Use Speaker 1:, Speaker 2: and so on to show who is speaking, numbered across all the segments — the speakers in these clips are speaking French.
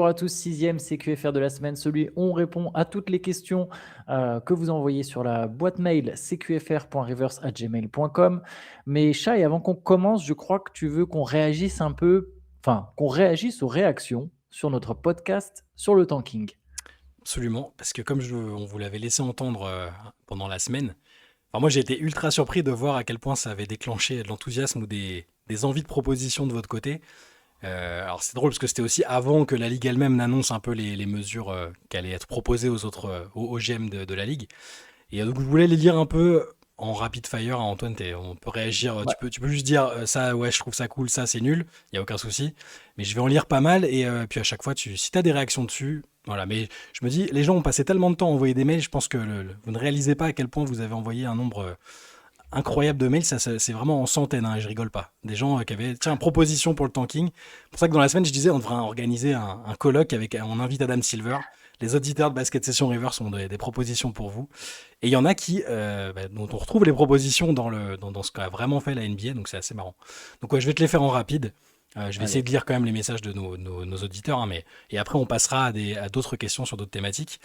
Speaker 1: Bonjour à tous, sixième CQFR de la semaine, celui où on répond à toutes les questions que vous envoyez sur la boîte mail cqfr.reverse@gmail.com. Mais Shai, avant qu'on commence, je crois que tu veux qu'on réagisse un peu, enfin qu'on réagisse aux réactions sur notre podcast sur le tanking.
Speaker 2: Absolument, parce que on vous l'avait laissé entendre pendant la semaine, enfin moi j'ai été ultra surpris de voir à quel point ça avait déclenché de l'enthousiasme ou des envies de proposition de votre côté. Alors c'est drôle parce que c'était aussi avant que la Ligue elle-même n'annonce un peu les mesures qui allaient être proposées aux autres, aux GM de la Ligue. Et donc je voulais les lire un peu en rapid fire. Antoine, on peut réagir.
Speaker 1: Ouais.
Speaker 2: Tu peux juste dire ça, ouais, je trouve ça cool, ça c'est nul. Il y a aucun souci. Mais je vais en lire pas mal et puis à chaque fois, si t'as des réactions dessus, voilà. Mais je me dis, les gens ont passé tellement de temps à envoyer des mails. Je pense que vous ne réalisez pas à quel point vous avez envoyé un nombre incroyable de mails. C'est vraiment en centaines. Hein, et je rigole pas. Des gens qui avaient tiens proposition pour le tanking. C'est pour ça que dans la semaine, je disais, on devrait organiser un colloque avec on invite Adam Silver. Les auditeurs de Basket Session Reverse ont des propositions pour vous. Et il y en a dont on retrouve les propositions dans ce qu'a vraiment fait la NBA, donc c'est assez marrant. Donc ouais, je vais te les faire en rapide. Je vais essayer
Speaker 1: Allez.
Speaker 2: de lire quand même les messages de nos auditeurs, hein, et après on passera à d'autres questions sur d'autres thématiques.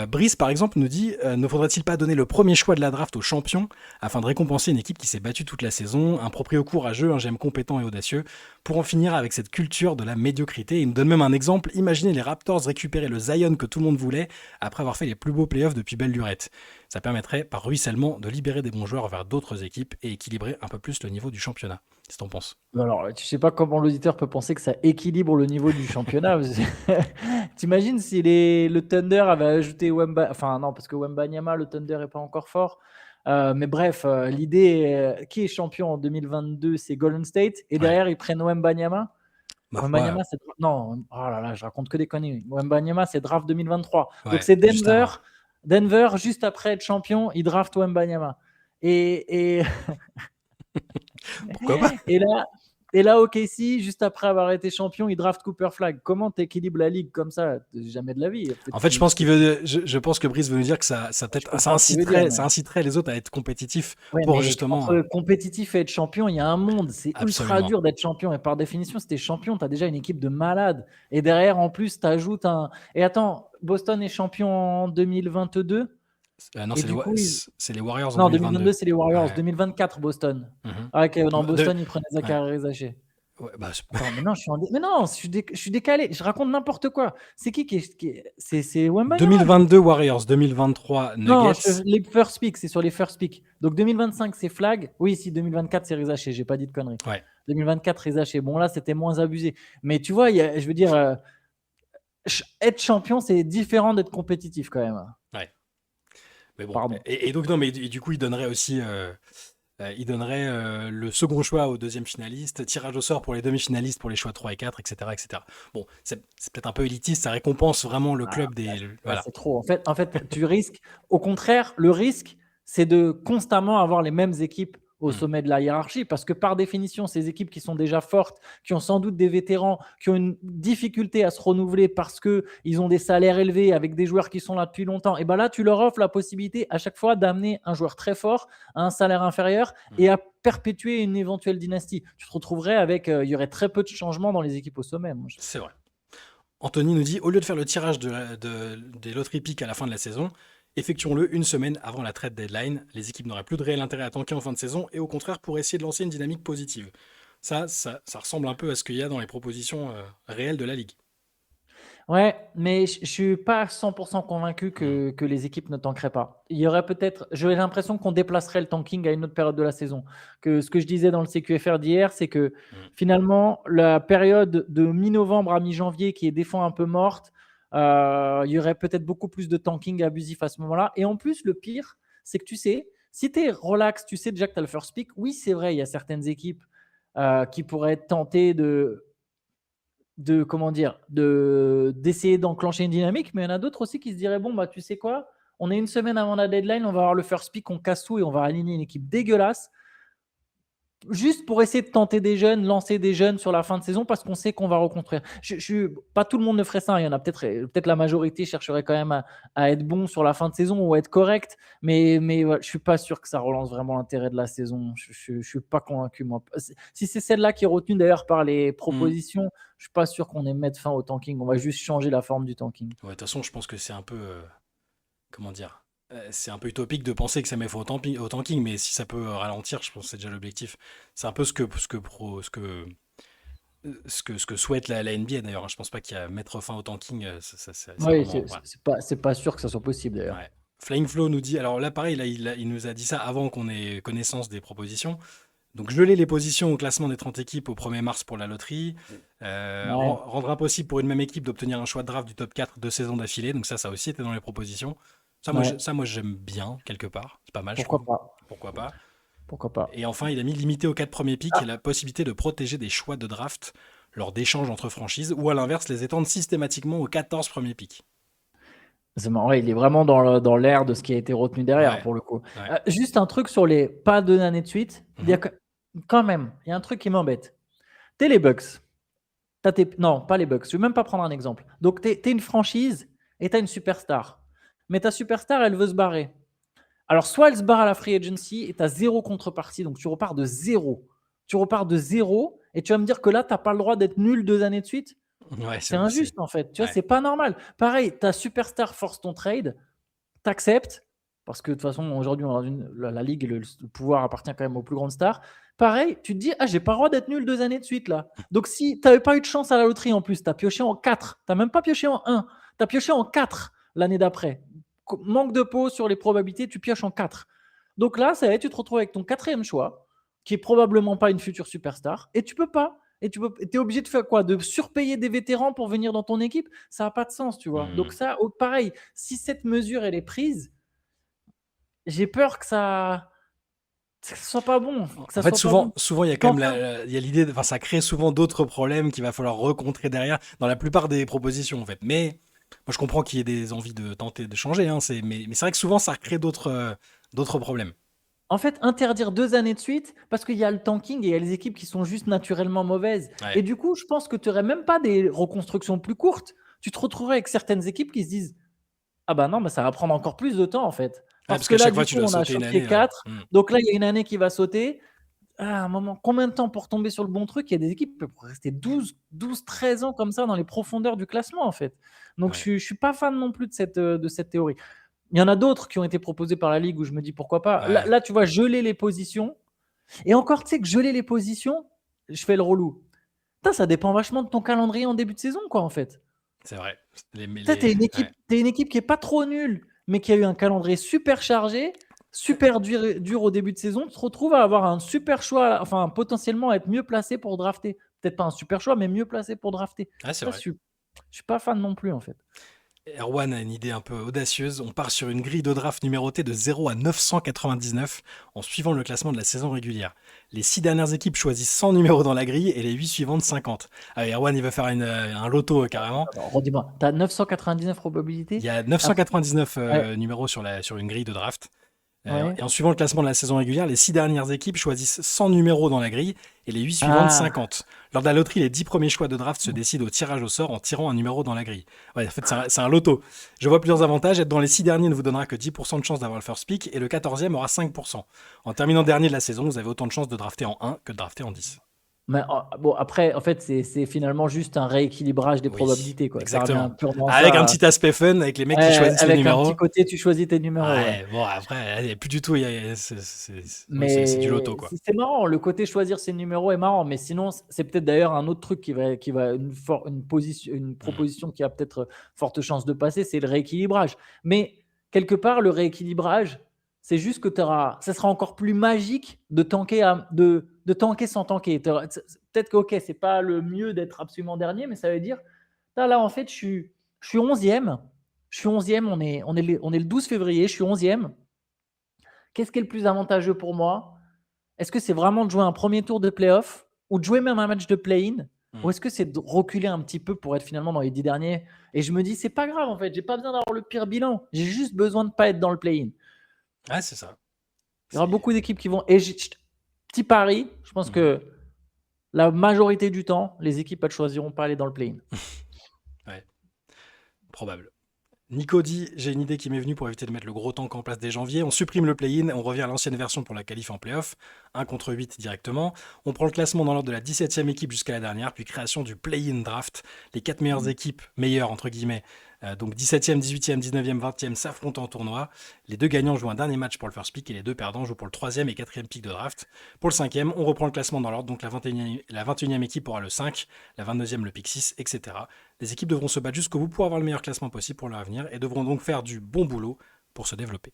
Speaker 2: Brice, par exemple, nous dit ne faudrait-il pas donner le premier choix de la draft aux champions afin de récompenser une équipe qui s'est battue toute la saison, un proprio courageux, un GM compétent et audacieux, pour en finir avec cette culture de la médiocrité. Il nous donne même un exemple. Imaginez les Raptors récupérer le Zion que tout le monde voulait après avoir fait les plus beaux playoffs depuis belle lurette. Ça permettrait, par ruissellement, de libérer des bons joueurs vers d'autres équipes et équilibrer un peu plus le niveau du championnat. Qu'est-ce que t'en penses?
Speaker 1: Alors, tu sais pas comment l'auditeur peut penser que ça équilibre le niveau du championnat. T'imagines si le Thunder avait ajouté Wemba, enfin non, parce que Wembanyama, le Thunder est pas encore fort. Mais bref, l'idée, qui est champion en 2022, c'est Golden State, et
Speaker 2: Ouais.
Speaker 1: derrière ils prennent Wembanyama.
Speaker 2: Ma foi,
Speaker 1: Wembanyama, c'est non, oh là là, je raconte que des conneries. Wembanyama, c'est draft 2023. Donc
Speaker 2: ouais,
Speaker 1: c'est
Speaker 2: juste
Speaker 1: Denver,
Speaker 2: avant.
Speaker 1: Denver juste après être champion, ils draftent Wembanyama. Et
Speaker 2: Pourquoi pas?
Speaker 1: Et là, et là, OKC, juste après avoir été champion, il draft Cooper Flag. Comment tu équilibres la ligue comme ça? Jamais de la vie.
Speaker 2: En fait, je pense que Brice veut nous dire que
Speaker 1: Je comprends ce qu'il veut dire, mais
Speaker 2: ça inciterait les autres à être compétitifs
Speaker 1: ouais,
Speaker 2: pour
Speaker 1: mais
Speaker 2: justement.
Speaker 1: entre compétitif et être champion, il y a un monde. C'est ultra
Speaker 2: Absolument.
Speaker 1: dur d'être champion. Et par définition, si tu es champion, tu as déjà une équipe de malades. Et derrière, en plus, tu ajoutes un. Et attends, Boston est champion en 2022.
Speaker 2: Non,
Speaker 1: Et du coup,
Speaker 2: c'est les Warriors en
Speaker 1: non,
Speaker 2: 2022.
Speaker 1: 2022, c'est les Warriors.
Speaker 2: Ouais.
Speaker 1: 2024, Boston.
Speaker 2: Mhm.
Speaker 1: Ah, ok, dans
Speaker 2: De-
Speaker 1: Boston, ils prenaient
Speaker 2: ouais.
Speaker 1: Zachary Zaché.
Speaker 2: Ouais, bah,
Speaker 1: Attends, mais non, mais non, je suis décalé. Je raconte n'importe quoi. C'est c'est Wembanyama, je crois.
Speaker 2: 2022 Warriors, 2023
Speaker 1: Non,
Speaker 2: Nuggets.
Speaker 1: les first pick, c'est sur les first pick. Donc 2025, c'est Flag. Oui, si 2024, c'est Rizaché. J'ai pas dit de conneries.
Speaker 2: Ouais,
Speaker 1: 2024, Rizaché. Bon, là, c'était moins abusé. Mais tu vois, je veux dire, être champion, c'est différent d'être compétitif quand même.
Speaker 2: ouais. Mais bon.
Speaker 1: Pardon.
Speaker 2: Et donc, non, mais du coup, il donnerait aussi. Le second choix au deuxième finaliste, tirage au sort pour les demi-finalistes, pour les choix 3 et 4, etc. etc. Bon, c'est peut-être un peu élitiste, ça récompense vraiment le
Speaker 1: Ah,
Speaker 2: club des.
Speaker 1: là,
Speaker 2: Voilà.
Speaker 1: c'est trop. En fait, tu risques. Au contraire, le risque, c'est de constamment avoir les mêmes équipes au
Speaker 2: Hmm.
Speaker 1: sommet de la hiérarchie, parce que par définition, ces équipes qui sont déjà fortes, qui ont sans doute des vétérans, qui ont une difficulté à se renouveler parce qu'ils ont des salaires élevés avec des joueurs qui sont là depuis longtemps, et ben là, tu leur offres la possibilité à chaque fois d'amener un joueur très fort à un salaire inférieur
Speaker 2: Hmm.
Speaker 1: et à perpétuer une éventuelle dynastie. Tu te retrouverais avec, il y aurait très peu de changements dans les équipes au sommet. Moi,
Speaker 2: C'est vrai. Anthony nous dit, au lieu de faire le tirage des loteries piques à la fin de la saison, effectuons-le une semaine avant la trade deadline. Les équipes n'auraient plus de réel intérêt à tanker en fin de saison et au contraire pourraient essayer de lancer une dynamique positive. Ça ressemble un peu à ce qu'il y a dans les propositions réelles de la ligue.
Speaker 1: Ouais, mais je suis pas 100% convaincu
Speaker 2: Hmm.
Speaker 1: que les équipes ne tankeraient pas. Il y aurait peut-être, j'ai l'impression qu'on déplacerait le tanking à une autre période de la saison. Que ce que je disais dans le CQFR d'hier, c'est que
Speaker 2: Hmm.
Speaker 1: finalement, la période de mi-novembre à mi-janvier qui est des fois un peu morte, il y aurait peut-être beaucoup plus de tanking abusif à ce moment-là. Et en plus, le pire, c'est que tu sais, si tu es relax, tu sais déjà que tu as le first pick. Oui, c'est vrai, il y a certaines équipes qui pourraient être tentées de comment dire, d'essayer d'enclencher une dynamique, mais il y en a d'autres aussi qui se diraient bon, bah, tu sais quoi, on est une semaine avant la deadline, on va avoir le first pick, on casse tout et on va aligner une équipe dégueulasse. juste pour essayer de tenter des jeunes, lancer des jeunes sur la fin de saison parce qu'on sait qu'on va reconstruire. Pas tout le monde ne ferait ça. Il y en a peut-être la majorité chercherait quand même à être bon sur la fin de saison ou à être correct. Mais ouais, je suis pas sûr que ça relance vraiment l'intérêt de la saison. Je suis pas convaincu, moi. Si c'est celle-là qui est retenue d'ailleurs par les
Speaker 2: Hmm.
Speaker 1: propositions, je suis pas sûr qu'on ait mettre fin au tanking. On va juste changer la forme du tanking.
Speaker 2: Ouais, de toute façon, je pense que c'est un peu. Comment dire? C'est un peu utopique de penser que ça met fin au tanking, mais si ça peut ralentir, je pense que c'est déjà l'objectif. C'est un peu ce que souhaite la NBA d'ailleurs, hein. Je pense pas qu'il y a mettre fin au tanking, c'est
Speaker 1: Oui,
Speaker 2: vraiment. Ouais.
Speaker 1: c'est pas sûr que ça soit possible d'ailleurs.
Speaker 2: Ouais. Flying Flow nous dit, alors là pareil, là, il nous a dit ça avant qu'on ait connaissance des propositions. Donc geler les positions au classement des 30 équipes au 1er mars pour la loterie.
Speaker 1: Ouais,
Speaker 2: Rendre impossible pour une même équipe d'obtenir un choix de draft du top 4 2 saisons d'affilée. Donc ça aussi était dans les propositions.
Speaker 1: ouais.
Speaker 2: Moi j'aime bien, quelque part. C'est pas mal, je
Speaker 1: Pourquoi
Speaker 2: trouve.
Speaker 1: pas?
Speaker 2: Pourquoi pas.
Speaker 1: Pourquoi pas?
Speaker 2: Et enfin, il a mis limité aux 4 premiers picks et
Speaker 1: Ah,
Speaker 2: la possibilité de protéger des choix de draft lors d'échanges entre franchises, ou à l'inverse, les étendre systématiquement aux 14 premiers picks.
Speaker 1: c'est marrant, ouais, il est vraiment dans l'air de ce qui a été retenu derrière
Speaker 2: Ouais,
Speaker 1: pour le coup.
Speaker 2: ouais.
Speaker 1: Juste un truc sur les pas 2 années de suite. Il y a
Speaker 2: Mhm.
Speaker 1: quand même, il y a un truc qui m'embête. T'es les Bucks. Non, pas les Bucks. Je vais même pas prendre un exemple. Donc t'es une franchise et t'as une superstar. Mais ta superstar, elle veut se barrer. Alors soit elle se barre à la free agency et t'as zéro contrepartie, donc tu repars de zéro. Tu repars de zéro et tu vas me dire que là, t'as pas le droit d'être nul 2 années de suite.
Speaker 2: Ouais,
Speaker 1: C'est injuste en fait. Tu vois,
Speaker 2: ouais.
Speaker 1: c'est pas normal. Pareil, ta superstar force ton trade, t'acceptes, parce que de toute façon, aujourd'hui, la ligue, le pouvoir appartient quand même aux plus grandes stars. Pareil, tu te dis, ah, j'ai pas le droit d'être nul 2 années de suite là. Donc si tu n'avais pas eu de chance à la loterie en plus, tu as pioché en 4, tu n'as même pas pioché en 1, tu as pioché en 4 l'année d'après. Manque de peau sur les probabilités, tu pioches en 4. Donc là, ça y est, tu te retrouves avec ton quatrième choix, qui est probablement pas une future superstar, et tu peux pas. Et tu es obligé de faire quoi? De surpayer des vétérans pour venir dans ton équipe? Ça n'a pas de sens, tu vois. Donc
Speaker 2: Mhm.
Speaker 1: ça, pareil, si cette mesure, elle est prise, j'ai peur que ça soit pas bon, que
Speaker 2: En
Speaker 1: ça
Speaker 2: fait,
Speaker 1: soit pas bon.
Speaker 2: souvent, il y a quand même il y a l'idée, enfin, ça crée souvent d'autres problèmes qu'il va falloir recontrer derrière dans la plupart des propositions, en fait. Mais moi, je comprends qu'il y ait des envies de tenter de changer, hein, mais c'est vrai que souvent, ça crée d'autres problèmes.
Speaker 1: En fait, interdire 2 années de suite, parce qu'il y a le tanking et il y a les équipes qui sont juste naturellement mauvaises.
Speaker 2: Ouais.
Speaker 1: Et du coup, je pense que tu n'aurais même pas des reconstructions plus courtes. Tu te retrouverais avec certaines équipes qui se disent, ah bah non, mais ça va prendre encore plus de temps en fait.
Speaker 2: Ouais,
Speaker 1: Parce
Speaker 2: parce
Speaker 1: que
Speaker 2: qu'à
Speaker 1: là,
Speaker 2: chaque
Speaker 1: du
Speaker 2: fois, tu
Speaker 1: coup,
Speaker 2: dois
Speaker 1: on a
Speaker 2: sauter une
Speaker 1: choqué
Speaker 2: année. Ouais.
Speaker 1: 4. Donc là, il y a une année qui va sauter. Ah, un moment, combien de temps pour tomber sur le bon truc? Il y a des équipes qui peuvent rester 13 ans comme ça dans les profondeurs du classement en fait. Donc
Speaker 2: Ouais.
Speaker 1: je ne suis pas fan non plus de cette théorie. Il y en a d'autres qui ont été proposés par la Ligue où je me dis pourquoi pas. Là,
Speaker 2: Ouais.
Speaker 1: là, tu vois, geler les positions. Et encore, tu sais que geler les positions, je fais le relou. Putain, ça dépend vachement de ton calendrier en début de saison, quoi, en fait.
Speaker 2: C'est vrai.
Speaker 1: Tu sais, t'es une
Speaker 2: Ouais.
Speaker 1: équipe, t'es une équipe qui est pas trop nulle, mais qui a eu un calendrier super chargé, super dur au début de saison. Tu te retrouves à avoir un super choix, enfin, potentiellement être mieux placé pour drafter. Peut-être pas un super choix, mais mieux placé pour drafter.
Speaker 2: Ouais, c'est
Speaker 1: Ça, je
Speaker 2: vrai.
Speaker 1: suis, je suis pas fan non plus, en fait.
Speaker 2: Erwan a une idée un peu audacieuse. On part sur une grille de draft numérotée de 0 à 999 en suivant le classement de la saison régulière. Les 6 dernières équipes choisissent 100 numéros dans la grille et les 8 suivantes 50. Ah, Erwan, il va faire un loto carrément.
Speaker 1: Alors, redis-moi, tu as 999
Speaker 2: Il
Speaker 1: probabilités?
Speaker 2: y a
Speaker 1: Ah,
Speaker 2: 999
Speaker 1: ouais,
Speaker 2: numéros sur une grille de draft.
Speaker 1: ouais.
Speaker 2: Et en suivant le classement de la saison régulière, les 6 dernières équipes choisissent 100 numéros dans la grille et les 8 suivantes
Speaker 1: Ah,
Speaker 2: 50. Lors de la loterie, les 10 premiers choix de draft se décident au tirage au sort en tirant un numéro dans la grille. Ouais, en fait, c'est un loto. Je vois plusieurs avantages. Être dans les 6 derniers ne vous donnera que 10% de chance d'avoir le first pick et le 14e aura 5%. En terminant dernier de la saison, vous avez autant de chances de drafter en 1 que de drafter en 10.
Speaker 1: mais bon, après, en fait, c'est finalement juste un rééquilibrage des
Speaker 2: Oui,
Speaker 1: probabilités, quoi. Ça revient
Speaker 2: exactement.
Speaker 1: purement à
Speaker 2: Avec un
Speaker 1: ça.
Speaker 2: petit aspect fun, avec les mecs qui
Speaker 1: Ouais,
Speaker 2: choisissent les
Speaker 1: avec un petit
Speaker 2: numéros.
Speaker 1: côté, tu choisis tes numéros, ouais.
Speaker 2: Ouais, bon, après, il n'y a plus du tout. Oui, c'est du loto,
Speaker 1: Mais
Speaker 2: quoi.
Speaker 1: c'est marrant, le côté choisir ses numéros est marrant, mais sinon, c'est peut-être d'ailleurs un autre truc une
Speaker 2: Mhm.
Speaker 1: proposition qui a peut-être forte chance de passer, c'est le rééquilibrage. Mais quelque part, le rééquilibrage, c'est juste que ça sera encore plus magique de tanker, de tanker sans tanker. Peut-être que, ok, c'est pas le mieux d'être absolument dernier, mais ça veut dire, là, en fait, je suis 11e. Je suis 11e, on est le 12 février, je suis 11e. Qu'est-ce qui est le plus avantageux pour moi? Est-ce que c'est vraiment de jouer un premier tour de playoff ou de jouer même un match de play-in? Ou
Speaker 2: Mhm.
Speaker 1: est-ce que c'est de reculer un petit peu pour être finalement dans les 10 derniers? Et je me dis, c'est pas grave en fait, j'ai pas besoin d'avoir le pire bilan. J'ai juste besoin de pas être dans le play-in.
Speaker 2: Ouais, c'est ça.
Speaker 1: Il y aura
Speaker 2: C'est...
Speaker 1: beaucoup d'équipes qui vont. Et petit pari, je pense
Speaker 2: Mhm.
Speaker 1: que la majorité du temps, les équipes ne choisiront pas aller dans le play-in.
Speaker 2: Ouais, probable. Nico dit, j'ai une idée qui m'est venue pour éviter de mettre le gros tank en place dès janvier. On supprime le play-in, on revient à l'ancienne version pour la qualif en play-off, 1 contre 8 directement. On prend le classement dans l'ordre de la 17e équipe jusqu'à la dernière, puis création du play-in draft. Les 4 meilleures équipes, meilleures entre guillemets, donc 17e, 18e, 19e, 20e s'affrontent en tournoi. Les 2 gagnants jouent un dernier match pour le first pick et les 2 perdants jouent pour le 3e et 4e pick de draft. Pour le 5e, on reprend le classement dans l'ordre, donc la 21e équipe aura le 5, la 22e le pick 6, etc. Les équipes devront se battre jusqu'au bout pour avoir le meilleur classement possible pour leur avenir et devront donc faire du bon boulot pour se développer.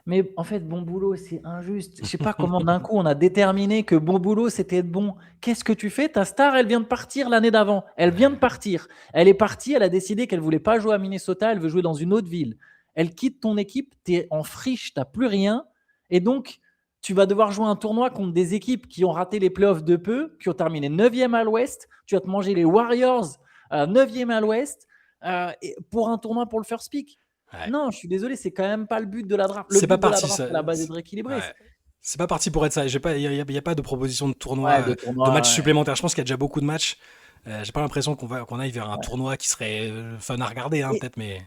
Speaker 1: Mais en fait, bon boulot, c'est injuste. Je sais pas comment d'un coup on a déterminé que bon boulot, c'était être bon. Qu'est-ce que tu fais? Ta star, elle vient de partir l'année d'avant. Elle vient de partir. Elle est partie, elle a décidé qu'elle voulait pas jouer à Minnesota, elle veut jouer dans une autre ville. Elle quitte ton équipe, tu es en friche, tu n'as plus rien. Et donc, tu vas devoir jouer un tournoi contre des équipes qui ont raté les playoffs de peu, qui ont terminé 9e à l'ouest. Tu vas te manger les Warriors, 9e à l'ouest, pour un tournoi pour le first pick.
Speaker 2: Ouais.
Speaker 1: Non, je suis désolé, c'est quand même pas le but de la draft. Le
Speaker 2: C'est
Speaker 1: but
Speaker 2: pas
Speaker 1: de la
Speaker 2: parti,
Speaker 1: draft,
Speaker 2: ça.
Speaker 1: à la base, est de rééquilibrer.
Speaker 2: Ouais. C'est pas parti pour être ça. Il n'y a pas de proposition de tournoi,
Speaker 1: Ouais, de
Speaker 2: de
Speaker 1: tournoi.
Speaker 2: matchs
Speaker 1: Ouais.
Speaker 2: supplémentaires. Je pense qu'il y a déjà beaucoup de matchs. J'ai pas l'impression qu'on aille vers un tournoi qui serait fun à regarder, hein,
Speaker 1: Et,
Speaker 2: peut-être, mais.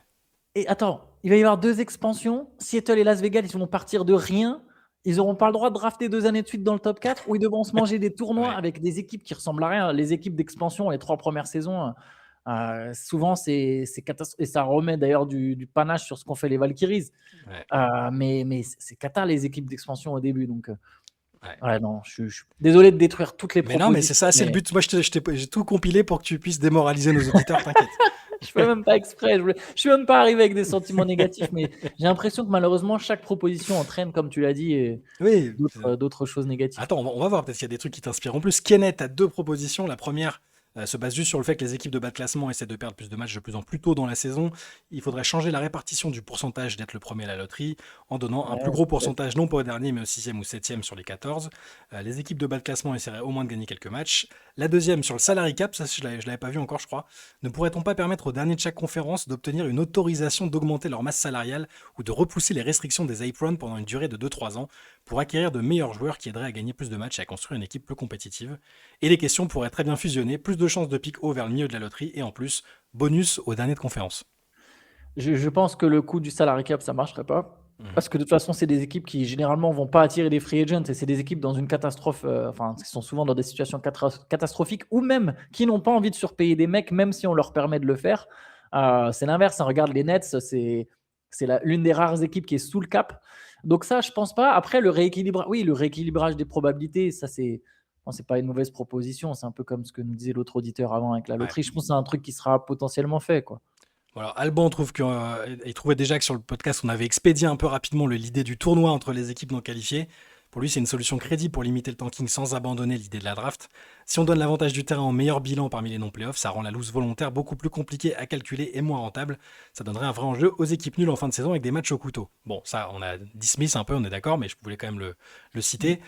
Speaker 1: et attends, il va y avoir 2 expansions. Seattle et Las Vegas, ils vont partir de rien. Ils n'auront pas le droit de drafter 2 années de suite dans le top 4 ou ils devront se manger des tournois
Speaker 2: Ouais.
Speaker 1: avec des équipes qui ressemblent à rien. Les équipes d'expansion, les 3 premières saisons, souvent, c'est catastrophique. Et ça remet d'ailleurs du panache sur ce qu'ont fait les Valkyries.
Speaker 2: Ouais.
Speaker 1: Mais c'est cata les équipes d'expansion au début. Donc,
Speaker 2: Ouais.
Speaker 1: ouais, non, je suis désolé de détruire toutes les
Speaker 2: Mais
Speaker 1: propositions.
Speaker 2: non, mais c'est ça, c'est le but. Moi, j'ai tout compilé pour que tu puisses démoraliser nos auditeurs, t'inquiète.
Speaker 1: Je fais même pas exprès. Je suis même pas arrivé avec des sentiments négatifs, mais j'ai l'impression que malheureusement, chaque proposition entraîne, comme tu l'as dit,
Speaker 2: Oui.
Speaker 1: d'autres choses négatives.
Speaker 2: Attends, on va voir, peut-être qu'il y a des trucs qui t'inspirent. En plus, Kenneth a 2 propositions. La première se base juste sur le fait que les équipes de bas de classement essaient de perdre plus de matchs de plus en plus tôt dans la saison. Il faudrait changer la répartition du pourcentage d'être le premier à la loterie en donnant un plus gros pourcentage, non pas au dernier, mais au 6e ou 7e sur les 14. Les équipes de bas de classement essaieraient au moins de gagner quelques matchs. La deuxième, sur le salary cap, ça je l'avais pas vu encore, je crois. Ne pourrait-on pas permettre aux derniers de chaque conférence d'obtenir une autorisation d'augmenter leur masse salariale ou de repousser les restrictions des aprons pendant une durée de 2-3 ans pour acquérir de meilleurs joueurs qui aideraient à gagner plus de matchs et à construire une équipe plus compétitive? Et les questions pourraient très bien fusionner, plus de chances de pick haut vers le milieu de la loterie et en plus, bonus aux derniers de conférence.
Speaker 1: Je pense que le coût du salary cap, ça marcherait pas.
Speaker 2: Mhm.
Speaker 1: Parce que de toute façon, c'est des équipes qui généralement vont pas attirer des free agents et c'est des équipes dans une catastrophe, qui sont souvent dans des situations catastrophiques ou même qui n'ont pas envie de surpayer des mecs, même si on leur permet de le faire. C'est l'inverse. Hein. Regarde les Nets, c'est l'une des rares équipes qui est sous le cap. Donc ça, je pense pas. Après, le rééquilibrage des probabilités, ça c'est pas une mauvaise proposition. C'est un peu comme ce que nous disait l'autre auditeur avant avec la loterie. Je pense que c'est un truc qui sera potentiellement fait, quoi.
Speaker 2: Alors Alban trouve il trouvait déjà que sur le podcast on avait expédié un peu rapidement l'idée du tournoi entre les équipes non qualifiées. Pour lui, c'est une solution crédible pour limiter le tanking sans abandonner l'idée de la draft. Si on donne l'avantage du terrain au meilleur bilan parmi les non-playoffs, ça rend la loose volontaire beaucoup plus compliquée à calculer et moins rentable. Ça donnerait un vrai enjeu aux équipes nulles en fin de saison avec des matchs au couteau. Bon, ça, on a dismiss un peu, on est d'accord, mais je voulais quand même le citer.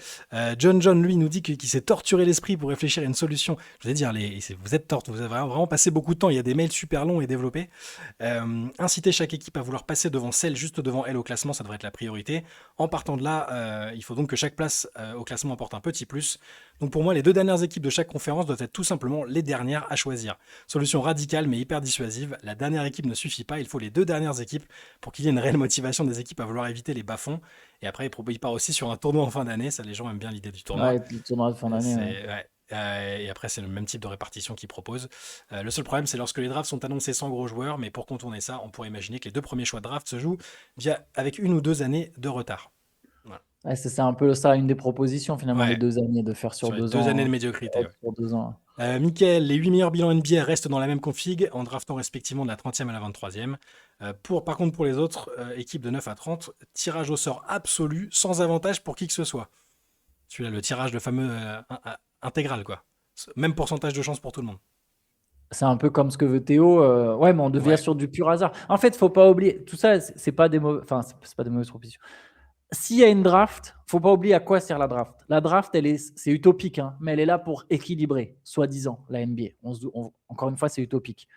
Speaker 2: John, lui, nous dit qu'il s'est torturé l'esprit pour réfléchir à une solution. Je vous ai dit, hein, vous avez vraiment passé beaucoup de temps, il y a des mails super longs et développés. Inciter chaque équipe à vouloir passer devant celle juste devant elle au classement, ça devrait être la priorité. En partant de là, il faut donc que chaque place au classement apporte un petit plus. Donc pour moi, les 2 dernières équipes de chaque conférence doivent être tout simplement les dernières à choisir. Solution radicale mais hyper dissuasive. La dernière équipe ne suffit pas, il faut les 2 dernières équipes pour qu'il y ait une réelle motivation des équipes à vouloir éviter les bas-fonds. Et après, il part aussi sur un tournoi en fin d'année. Ça, les gens aiment bien l'idée du tournoi.
Speaker 1: Ouais, le tournoi de fin d'année.
Speaker 2: Et après, c'est le même type de répartition qu'ils proposent. Le seul problème, c'est lorsque les drafts sont annoncés sans gros joueurs, mais pour contourner ça, on pourrait imaginer que les 2 premiers choix de draft se jouent avec 1 ou 2 années de retard. Voilà.
Speaker 1: Ouais, c'est un peu ça, une des propositions finalement, les 2 années, de faire sur
Speaker 2: les
Speaker 1: 2
Speaker 2: 2
Speaker 1: ans.
Speaker 2: années de médiocrité.
Speaker 1: Sur 2 ans.
Speaker 2: Mickaël, les 8 meilleurs bilans NBA restent dans la même config en draftant respectivement de la 30e à la 23e. Par contre, pour les autres équipes de 9 à 30, tirage au sort absolu, sans avantage pour qui que ce soit. Celui-là, le tirage, le fameux intégral, quoi. Même pourcentage de chance pour tout le monde.
Speaker 1: C'est un peu comme ce que veut Théo. Ouais, mais on devient sur du pur hasard. En fait, faut pas oublier, tout ça, c'est pas des c'est pas des mauvaises propositions. S'il y a une draft, faut pas oublier à quoi sert la draft. La draft, c'est utopique, hein, mais elle est là pour équilibrer, soi-disant, la NBA. Encore une fois, c'est utopique.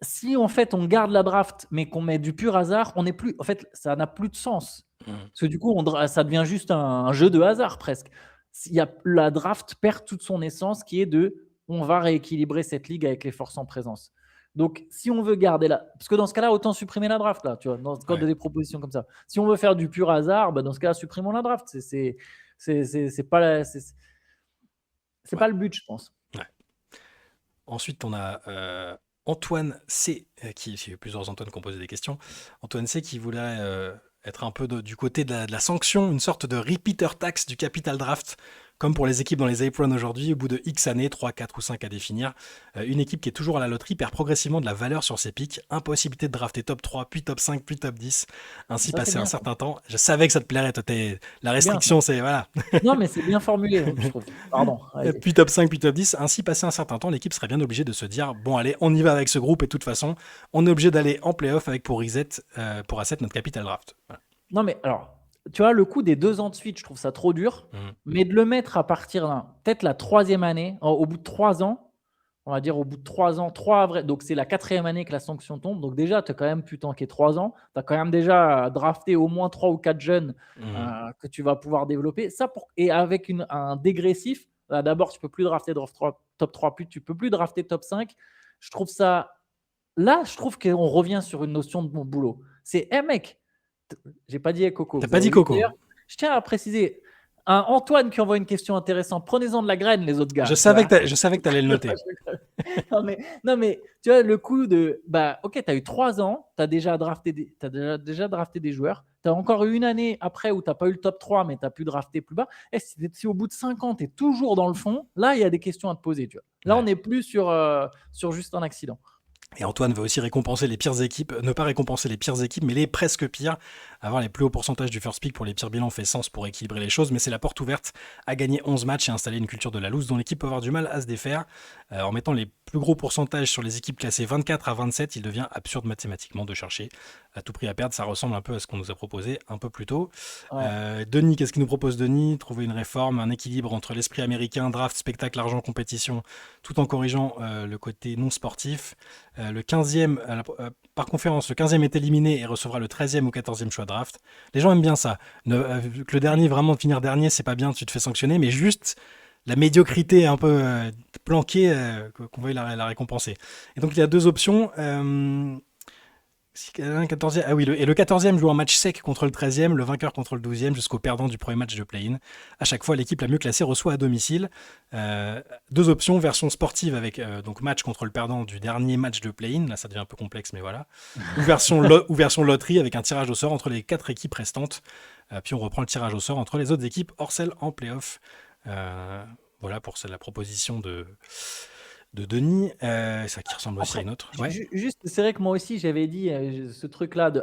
Speaker 1: Si en fait on garde la draft, mais qu'on met du pur hasard, on n'est plus. En fait, ça n'a plus de sens. Parce que du coup, ça devient juste un jeu de hasard presque. la draft perd toute son essence qui est on va rééquilibrer cette ligue avec les forces en présence. Donc, si on veut garder parce que dans ce cas-là, autant supprimer la draft, là, tu vois, dans le cadre des propositions comme ça. Si on veut faire du pur hasard, dans ce cas-là, supprimons la draft. C'est pas, c'est pas le but, je pense.
Speaker 2: Ouais. Ensuite, on a Antoine C, il y a eu plusieurs Antoine qui ont posé des questions. Antoine C qui voulait être un peu du côté de la sanction, une sorte de repeater tax du capital draft, comme pour les équipes dans les Aprons aujourd'hui, au bout de X années, 3, 4 ou 5 à définir. Une équipe qui est toujours à la loterie perd progressivement de la valeur sur ses pics, impossibilité de drafter top 3, puis top 5, puis top 10, ainsi
Speaker 1: Ça, c'est
Speaker 2: passer un
Speaker 1: bien.
Speaker 2: certain temps. Je savais que ça te plairait, toi, la restriction, c'est voilà.
Speaker 1: Non, mais c'est bien formulé, je trouve. Pardon. Allez-y.
Speaker 2: Puis top 5, puis top 10, ainsi passé un certain temps, l'équipe serait bien obligée de se dire bon allez, on y va avec ce groupe et de toute façon, on est obligé d'aller en playoff avec pour reset, pour asset notre capital draft. Voilà.
Speaker 1: Non, mais alors, tu vois, le coup des 2 ans de suite, je trouve ça trop dur. Mais de le mettre à partir peut-être la 3e année, au bout de 3 ans, on va dire au bout de 3 ans, donc c'est la 4e année que la sanction tombe. Donc déjà, tu as quand même pu tanker 3 ans. Tu as quand même déjà drafté au moins 3 ou 4 jeunes que tu vas pouvoir développer. Et avec un dégressif, d'abord, tu ne peux plus drafter top 3, puis tu ne peux plus drafter top 5. Je trouve ça. Là, je trouve qu'on revient sur une notion de bon boulot. C'est, mec, j'ai pas dit Coco.
Speaker 2: T'as pas dit Coco.
Speaker 1: D'ailleurs, je tiens à préciser, un Antoine qui envoie une question intéressante. Prenez-en de la graine, les autres gars.
Speaker 2: Je savais que t'allais le noter.
Speaker 1: non, mais tu vois, le coup de ok, tu as eu 3 ans, tu as déjà drafté des joueurs. Tu as encore eu une année après où tu n'as pas eu le top 3, mais tu as pu drafter plus bas. Et si au bout de 5 ans, tu es toujours dans le fond, là, il y a des questions à te poser. Tu vois. Là, on n'est plus sur juste un accident.
Speaker 2: Et Antoine veut aussi récompenser les pires équipes, ne pas récompenser les pires équipes, mais les presque pires. Avoir les plus hauts pourcentages du first pick pour les pires bilans fait sens pour équilibrer les choses, mais c'est la porte ouverte à gagner 11 matchs et installer une culture de la loose dont l'équipe peut avoir du mal à se défaire. En mettant les plus gros pourcentages sur les équipes classées 24 à 27, il devient absurde mathématiquement de chercher à tout prix à perdre. Ça ressemble un peu à ce qu'on nous a proposé un peu plus tôt. Ouais. Denis, qu'est-ce qu'il nous propose, Denis ? Trouver une réforme, un équilibre entre l'esprit américain, draft, spectacle, argent, compétition, tout en corrigeant le côté non sportif. Le 15e, par conférence, le 15e est éliminé et recevra le 13e ou 14e choix draft. Les gens aiment bien ça. Que le dernier, vraiment finir dernier, c'est pas bien, tu te fais sanctionner, mais juste la médiocrité un peu planquée, qu'on veuille la récompenser. Et donc il y a 2 options. 14e, ah oui, et le 14e joue un match sec contre le 13e, le vainqueur contre le 12e, jusqu'au perdant du premier match de play-in. À chaque fois, l'équipe la mieux classée reçoit à domicile. 2 options, version sportive avec donc match contre le perdant du dernier match de play-in. Là, ça devient un peu complexe, mais voilà. Ou version loterie avec un tirage au sort entre les 4 équipes restantes. Puis on reprend le tirage au sort entre les autres équipes hors celle en play-off. Voilà pour la proposition de Denis, ça qui ressemble aussi à une autre. Ouais.
Speaker 1: Juste, c'est vrai que moi aussi, j'avais dit ce truc-là de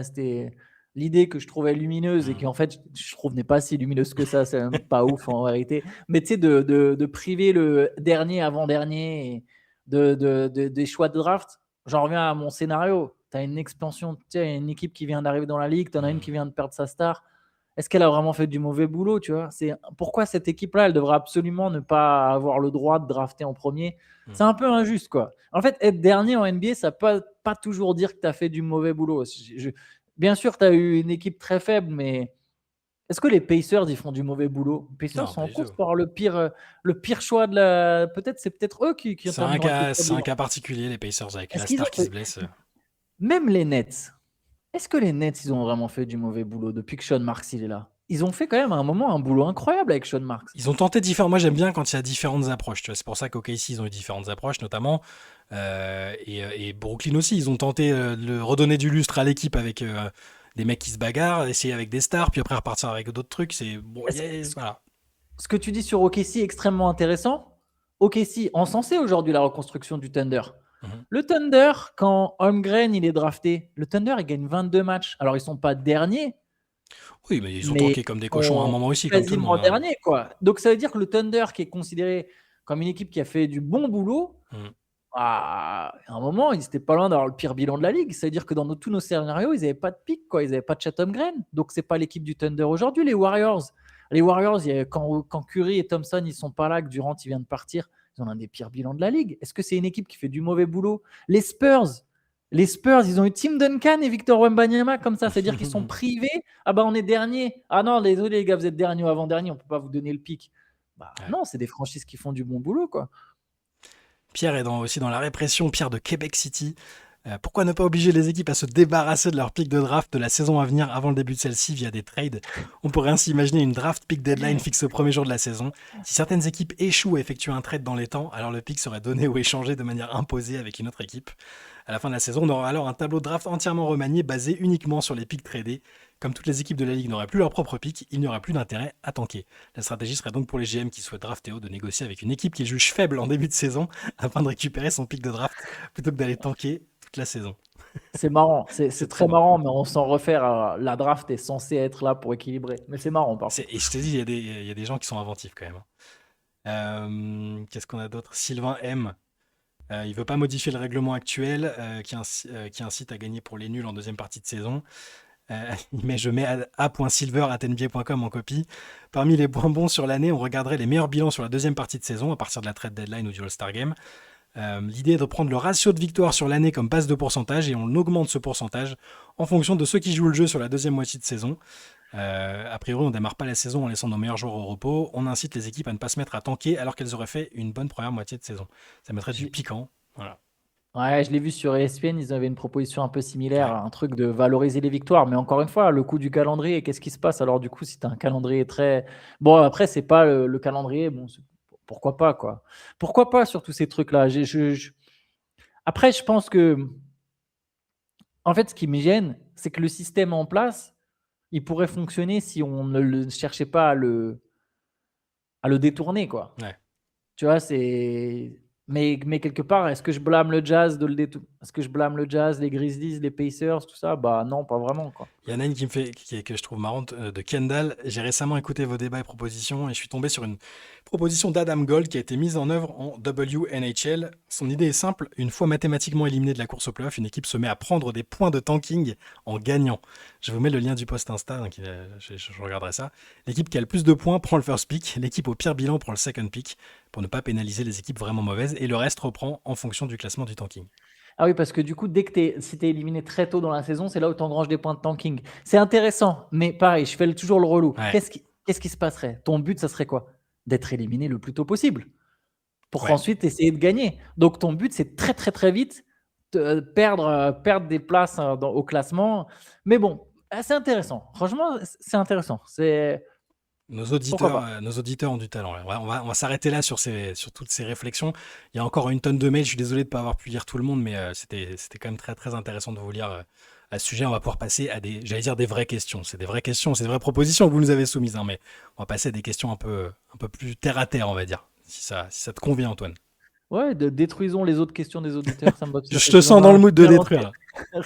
Speaker 1: c'était l'idée que je trouvais lumineuse et qui en fait, je trouve n'est pas si lumineuse que ça, c'est même pas ouf en vérité. Mais tu sais, de priver le dernier avant-dernier et des choix de draft, j'en reviens à mon scénario. Tu as une expansion, tu as une équipe qui vient d'arriver dans la ligue, tu en as une qui vient de perdre sa star. Est-ce qu'elle a vraiment fait du mauvais boulot, tu vois ? Pourquoi cette équipe-là, elle devrait absolument ne pas avoir le droit de drafter en premier ? C'est un peu injuste, quoi. En fait, être dernier en NBA, ça ne peut pas toujours dire que tu as fait du mauvais boulot. Bien sûr, tu as eu une équipe très faible, mais est-ce que les Pacers, ils font du mauvais boulot ? Les Pacers sont en course pour avoir le pire choix de la... C'est peut-être eux qui
Speaker 2: c'est un cas particulier, les Pacers, avec la star qui se blesse.
Speaker 1: Même les Nets. Est-ce que les Nets, ils ont vraiment fait du mauvais boulot depuis que Sean Marks il est là ? Ils ont fait quand même à un moment un boulot incroyable avec Sean Marks.
Speaker 2: Ils ont tenté différents. Moi, j'aime bien quand il y a différentes approches. Tu vois, c'est pour ça qu'OKC, ils ont eu différentes approches, notamment. Et Brooklyn aussi, ils ont tenté de redonner du lustre à l'équipe avec des mecs qui se bagarrent, essayer avec des stars, puis après repartir avec d'autres trucs. C'est bon. Voilà.
Speaker 1: Ce que tu dis sur OKC est extrêmement intéressant. OKC encensé aujourd'hui la reconstruction du Thunder. Le Thunder, quand Holmgren il est drafté, le Thunder il gagne 22 matchs. Alors ils sont pas derniers.
Speaker 2: Oui, mais ils ont tanké comme des cochons à un moment aussi, comme tout le monde.
Speaker 1: Dernier, quoi. Donc ça veut dire que le Thunder, qui est considéré comme une équipe qui a fait du bon boulot, à un moment, ils n'étaient pas loin d'avoir le pire bilan de la ligue. Ça veut dire que dans tous nos scénarios, ils n'avaient pas de pic, quoi. Ils n'avaient pas de Chet Holmgren. Donc c'est pas l'équipe du Thunder aujourd'hui. Les Warriors, quand Curry et Thompson ils sont pas là, que Durant il vient de partir, ils ont un des pires bilans de la ligue. Est-ce que c'est une équipe qui fait du mauvais boulot ? Les Spurs, Les Spurs, ils ont eu Tim Duncan et Victor Wembanyama comme ça. C'est-à-dire qu'ils sont privés. Ah bah on est dernier. Ah non, désolé les gars, vous êtes dernier ou avant-dernier, on peut pas vous donner le pic. Bah
Speaker 2: Ouais.
Speaker 1: non, c'est des franchises qui font du bon boulot, quoi.
Speaker 2: Pierre est aussi dans la répression, Pierre de Québec City. Pourquoi ne pas obliger les équipes à se débarrasser de leur pick de draft de la saison à venir avant le début de celle-ci via des trades? On pourrait ainsi imaginer une draft pick deadline fixée au premier jour de la saison. Si certaines équipes échouent à effectuer un trade dans les temps, alors le pick serait donné ou échangé de manière imposée avec une autre équipe. À la fin de la saison, on aura alors un tableau de draft entièrement remanié basé uniquement sur les picks tradés. Comme toutes les équipes de la ligue n'auraient plus leur propre pick, il n'y aura plus d'intérêt à tanker. La stratégie serait donc pour les GM qui souhaitent drafter haut de négocier avec une équipe qu'ils jugent faible en début de saison afin de récupérer son pick de draft plutôt que d'aller tanker toute la saison.
Speaker 1: C'est marrant, c'est
Speaker 2: C'est
Speaker 1: très
Speaker 2: trop marrant.
Speaker 1: marrant, mais on s'en refait à la draft est censée être là pour équilibrer. Mais c'est marrant par contre.
Speaker 2: Et je te dis, il y a des gens qui sont inventifs quand même. Qu'est-ce qu'on a d'autre? Sylvain M. Il veut pas modifier le règlement actuel qui incite à gagner pour les nuls en deuxième partie de saison. Mais je mets a.silver@nba.com en copie. Parmi les points bons sur l'année, on regarderait les meilleurs bilans sur la deuxième partie de saison à partir de la trade deadline ou du All-Star Game. L'idée est de prendre le ratio de victoires sur l'année comme base de pourcentage et on augmente ce pourcentage en fonction de ceux qui jouent le jeu sur la deuxième moitié de saison. A priori, on démarre pas la saison en laissant nos meilleurs joueurs au repos. On incite les équipes à ne pas se mettre à tanker alors qu'elles auraient fait une bonne première moitié de saison. Ça mettrait du piquant. Voilà.
Speaker 1: Ouais, je l'ai vu sur ESPN, ils avaient une proposition un peu similaire,
Speaker 2: Ouais.
Speaker 1: un truc de valoriser les victoires. Mais encore une fois, le coût du calendrier, qu'est-ce qui se passe? Alors du coup, si tu as un calendrier très... Bon, après, c'est pas le calendrier, bon, pourquoi pas, quoi. Pourquoi pas sur tous ces trucs-là? Après, je pense que, en fait, ce qui me gêne, c'est que le système en place, il pourrait fonctionner si on ne cherchait pas à le détourner, quoi.
Speaker 2: Ouais.
Speaker 1: Tu vois, c'est. Mais quelque part, est-ce que je blâme le Jazz de le détourner? Est-ce que je blâme le Jazz, les Grizzlies, les Pacers, tout ça? Bah non, pas vraiment, quoi.
Speaker 2: Il y en a une que je trouve marrante, de Kendall. J'ai récemment écouté vos débats et propositions et je suis tombé sur une proposition d'Adam Gold qui a été mise en œuvre en WNHL. Son idée est simple, une fois mathématiquement éliminée de la course au playoff, une équipe se met à prendre des points de tanking en gagnant. Je vous mets le lien du post Insta, donc je regarderai ça. L'équipe qui a le plus de points prend le first pick, l'équipe au pire bilan prend le second pick, pour ne pas pénaliser les équipes vraiment mauvaises, et le reste reprend en fonction du classement du tanking.
Speaker 1: Ah oui, parce que du coup, si tu es éliminé très tôt dans la saison, c'est là où tu engranges des points de tanking. C'est intéressant, mais pareil, je fais toujours le relou.
Speaker 2: Ouais,
Speaker 1: Qu'est-ce qui se passerait? Ton but, ça serait quoi? D'être éliminé le plus tôt possible pour
Speaker 2: ouais.
Speaker 1: ensuite essayer de gagner. Donc ton but, c'est très très très vite de perdre des places au classement. Mais bon, c'est intéressant. Franchement, c'est intéressant. C'est pourquoi pas.
Speaker 2: Nos auditeurs ont du talent. Là. On va s'arrêter là sur toutes ces réflexions. Il y a encore une tonne de mails. Je suis désolé de ne pas avoir pu lire tout le monde, mais c'était quand même très, très intéressant de vous lire à ce sujet. On va pouvoir passer à j'allais dire des vraies questions. C'est des vraies questions, c'est des vraies propositions que vous nous avez soumises, hein, mais on va passer à des questions un peu plus terre à terre, on va dire. Si ça te convient, Antoine.
Speaker 1: Ouais, détruisons les autres questions des auditeurs. Ça me va, ça
Speaker 2: Je
Speaker 1: fait
Speaker 2: te
Speaker 1: plaisir
Speaker 2: sens dans le
Speaker 1: d'en
Speaker 2: mood de
Speaker 1: inventer.
Speaker 2: détruire, là.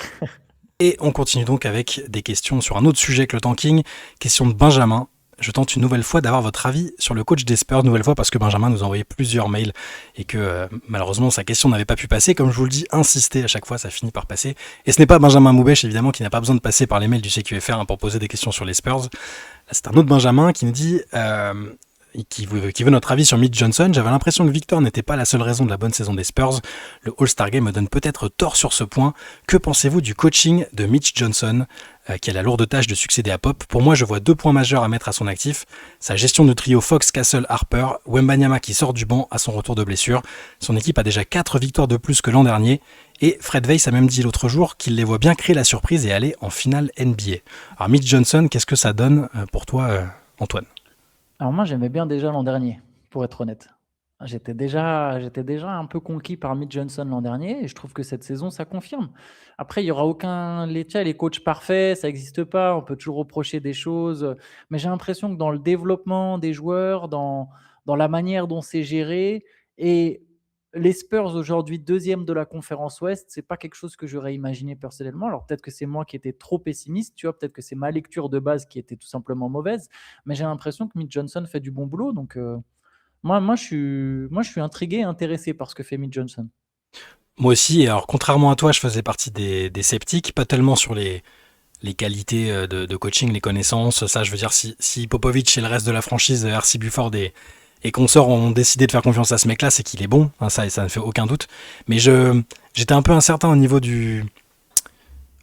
Speaker 2: Et on continue donc avec des questions sur un autre sujet que le tanking. Question de Benjamin. Je tente une nouvelle fois d'avoir votre avis sur le coach des Spurs, nouvelle fois parce que Benjamin nous a envoyé plusieurs mails et que malheureusement sa question n'avait pas pu passer. Comme je vous le dis, insister à chaque fois, ça finit par passer. Et ce n'est pas Benjamin Moubèche, évidemment, qui n'a pas besoin de passer par les mails du CQFR pour poser des questions sur les Spurs. Là, c'est un autre Benjamin qui nous dit... qui veut notre avis sur Mitch Johnson. J'avais l'impression que Victor n'était pas la seule raison de la bonne saison des Spurs. Le All-Star Game me donne peut-être tort sur ce point. Que pensez-vous du coaching de Mitch Johnson, qui a la lourde tâche de succéder à Pop? Pour moi, je vois 2 points majeurs à mettre à son actif. Sa gestion de trio Fox, Castle, Harper, Wembanyama qui sort du banc à son retour de blessure. Son équipe a déjà 4 victoires de plus que l'an dernier. Et Fred Weiss a même dit l'autre jour qu'il les voit bien créer la surprise et aller en finale NBA. Alors Mitch Johnson, qu'est-ce que ça donne pour toi, Antoine?
Speaker 1: Alors moi, j'aimais bien déjà l'an dernier, pour être honnête. J'étais déjà un peu conquis par Mitch Johnson l'an dernier et je trouve que cette saison, ça confirme. Après, il y aura aucun les coachs parfaits, ça n'existe pas. On peut toujours reprocher des choses, mais j'ai l'impression que dans le développement des joueurs, dans la manière dont c'est géré et les Spurs aujourd'hui deuxième de la conférence Ouest, c'est pas quelque chose que j'aurais imaginé personnellement. Alors peut-être que c'est moi qui étais trop pessimiste, tu vois, peut-être que c'est ma lecture de base qui était tout simplement mauvaise, mais j'ai l'impression que Mitch Johnson fait du bon boulot, donc moi, je suis intrigué et intéressé par ce que fait Mitch Johnson.
Speaker 2: Moi aussi, et alors contrairement à toi, je faisais partie des sceptiques, pas tellement sur les qualités de coaching, les connaissances. Ça, je veux dire, si Popovic et le reste de la franchise, RC Buford et qu'on sort ont décidé de faire confiance à ce mec-là, c'est qu'il est bon, hein, ça ne fait aucun doute. Mais j'étais un peu incertain au niveau du...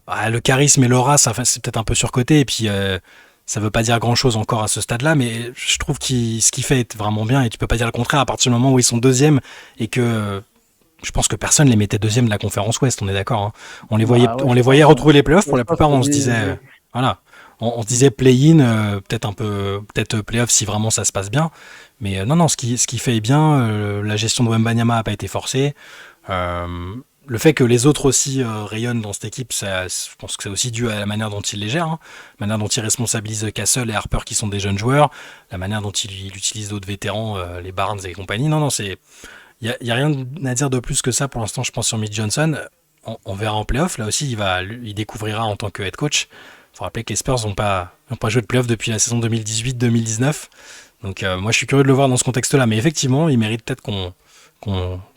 Speaker 2: le charisme et l'aura, c'est peut-être un peu surcoté, et puis ça veut pas dire grand-chose encore à ce stade-là, mais je trouve ce qu'il fait est vraiment bien, et tu peux pas dire le contraire à partir du moment où ils sont deuxième, et que je pense que personne les mettait deuxième de la conférence Ouest, on est d'accord, hein.
Speaker 1: Bah ouais,
Speaker 2: On
Speaker 1: je
Speaker 2: les voyait
Speaker 1: pense,
Speaker 2: retrouver les playoffs, pour
Speaker 1: je
Speaker 2: la
Speaker 1: pense
Speaker 2: plupart
Speaker 1: que
Speaker 2: on se disait... voilà. On se disait play-in, peut-être un peu, peut-être play-off si vraiment ça se passe bien. Mais non, ce qui fait est bien. La gestion de Wembanyama a pas été forcée. Le fait que les autres aussi rayonnent dans cette équipe, je pense que c'est aussi dû à la manière dont il les gère, hein. La manière dont il responsabilise Castle et Harper qui sont des jeunes joueurs, la manière dont il utilise d'autres vétérans, les Barnes et compagnie. Non, il y a rien à dire de plus que ça pour l'instant. Je pense sur Mitch Johnson. On verra en playoff. Là aussi, il découvrira en tant que head coach. Il faut rappeler que les Spurs n'ont pas joué de playoff depuis la saison 2018-2019. Donc moi je suis curieux de le voir dans ce contexte-là. Mais effectivement, il mérite peut-être qu'on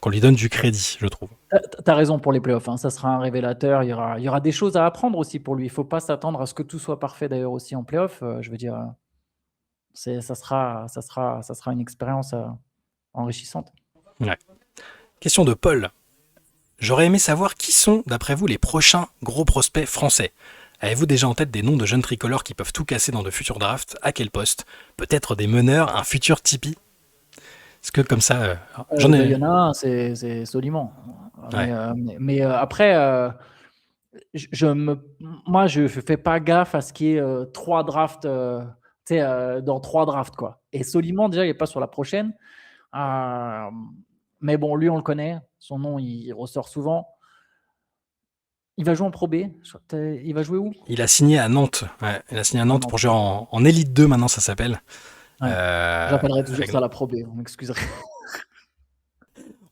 Speaker 2: lui donne du crédit, je trouve.
Speaker 1: T'as raison pour les playoffs, hein. Ça sera un révélateur. Il y aura des choses à apprendre aussi pour lui. Il ne faut pas s'attendre à ce que tout soit parfait d'ailleurs aussi en playoffs. Je veux dire, ça sera une expérience enrichissante.
Speaker 2: Ouais. Question de Paul. J'aurais aimé savoir qui sont, d'après vous, les prochains gros prospects français. Avez-vous déjà en tête des noms de jeunes tricolores qui peuvent tout casser dans de futurs drafts? À quel poste? Peut-être des meneurs, un futur Tipeee? Est-ce que comme ça, j'en
Speaker 1: Il
Speaker 2: ai...
Speaker 1: y en a un, c'est Soliman.
Speaker 2: Ouais.
Speaker 1: Mais après, moi, je ne fais pas gaffe à ce qui est 3 drafts, dans 3 drafts, quoi. Et Soliman, déjà, il n'est pas sur la prochaine. Mais bon, lui, on le connaît. Son nom, il ressort souvent. Il va jouer en Pro B. Il va jouer où?
Speaker 2: Il a signé à Nantes. Ouais, il a signé à Nantes pour jouer en Elite 2 maintenant, ça s'appelle.
Speaker 1: Ouais. J'appellerai toujours
Speaker 2: Avec...
Speaker 1: ça la Pro B, vous m'excuserez.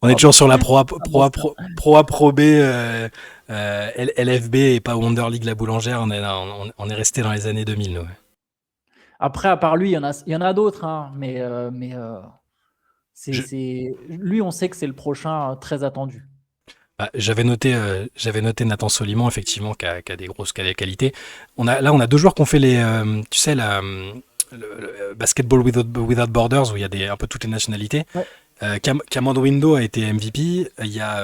Speaker 2: On est toujours sur la Pro A Pro B, LFB et pas Wonder League la boulangère. On est resté dans les années 2000. Nous, ouais.
Speaker 1: Après, à part lui, il y en a d'autres, hein, mais lui, on sait que c'est le prochain très attendu.
Speaker 2: J'avais noté Nathan Soliman, effectivement, qui a des grosses qualités. On a 2 joueurs qui ont fait tu sais, le Basketball Without Borders, où il y a un peu toutes les nationalités.
Speaker 1: Ouais.
Speaker 2: Kamando Window a été MVP. Il y a,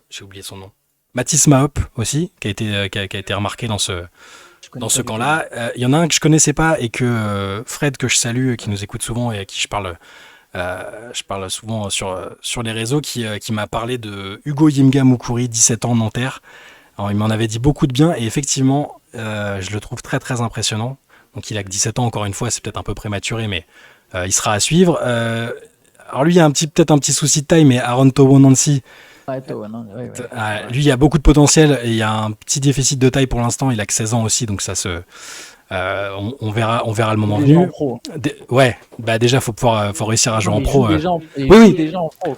Speaker 2: j'ai oublié son nom, Matisse Mahop aussi, qui a été remarqué dans ce camp-là. Il y en a un que je connaissais pas et que Fred, que je salue, qui nous écoute souvent et à qui je parle souvent sur les réseaux, qui m'a parlé de Hugo Yimga Mukuri, 17 ans, Nanterre. Alors, il m'en avait dit beaucoup de bien et effectivement, je le trouve très très impressionnant. Donc il a que 17 ans, encore une fois, c'est peut-être un peu prématuré, mais il sera à suivre. Alors lui, il y a peut-être un petit souci de taille, mais Aaron Towo-Nancy, lui, il y a beaucoup de potentiel et il y a un petit déficit de taille pour l'instant. Il a que 16 ans aussi, donc ça se... on verra le moment venu.
Speaker 1: En pro.
Speaker 2: Déjà faut réussir à jouer en pro.
Speaker 1: Oui. Déjà en pro.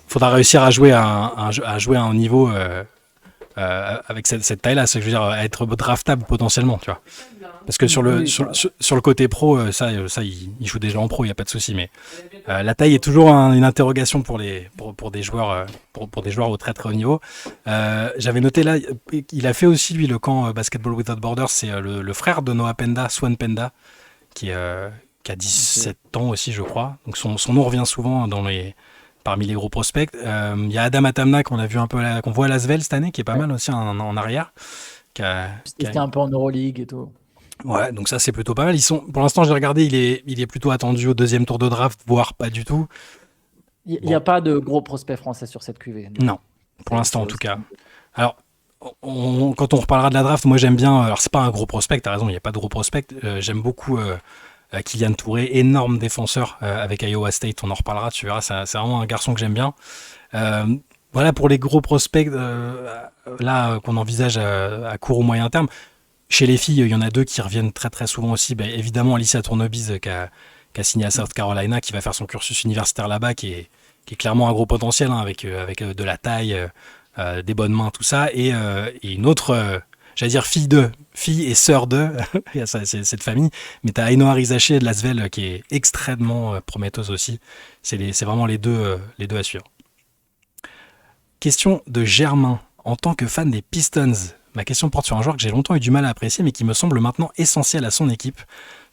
Speaker 2: Faudra réussir à jouer à un niveau avec cette taille-là, c'est que je veux dire, à être draftable potentiellement, tu vois. Parce que sur le côté pro, ça il joue déjà en pro, il y a pas de souci. Mais la taille est toujours une interrogation pour des joueurs pour des joueurs au très très haut niveau. J'avais noté là, il a fait aussi lui le camp Basketball Without Borders, c'est le frère de Noah Penda, Swan Penda, qui a 17 ans aussi, je crois. Donc son nom revient souvent parmi les gros prospects. Il y a Adam Atamna qu'on a vu un peu qu'on voit à Lasvel cette année, qui est pas mal aussi en arrière.
Speaker 1: C'était un peu en Euroleague et tout.
Speaker 2: Ouais, donc ça c'est plutôt pas mal. Pour l'instant, j'ai regardé, il est plutôt attendu au 2e tour de draft, voire pas du tout.
Speaker 1: Il n'y a pas de gros prospects français sur cette QV.
Speaker 2: Non, pour l'instant en tout cas. Alors, quand on reparlera de la draft, moi j'aime bien. Alors c'est pas un gros prospect, t'as raison, il n'y a pas de gros prospect. J'aime beaucoup Kylian Touré, énorme défenseur avec Iowa State. On en reparlera, tu verras. C'est vraiment un garçon que j'aime bien. Voilà pour les gros prospects là qu'on envisage à court ou moyen terme. Chez les filles, il y en a 2 qui reviennent très très souvent aussi. Évidemment, Alicia Tournebiz qui a signé à South Carolina, qui va faire son cursus universitaire là-bas, qui est clairement un gros potentiel, hein, avec de la taille, des bonnes mains, tout ça. Et une autre, j'allais dire fille et sœur de cette famille. Mais tu as Ainoa Rizaché de Lasvel qui est extrêmement prometteuse aussi. C'est vraiment les deux à suivre. Question de Germain. En tant que fan des Pistons, ma question porte sur un joueur que j'ai longtemps eu du mal à apprécier, mais qui me semble maintenant essentiel à son équipe,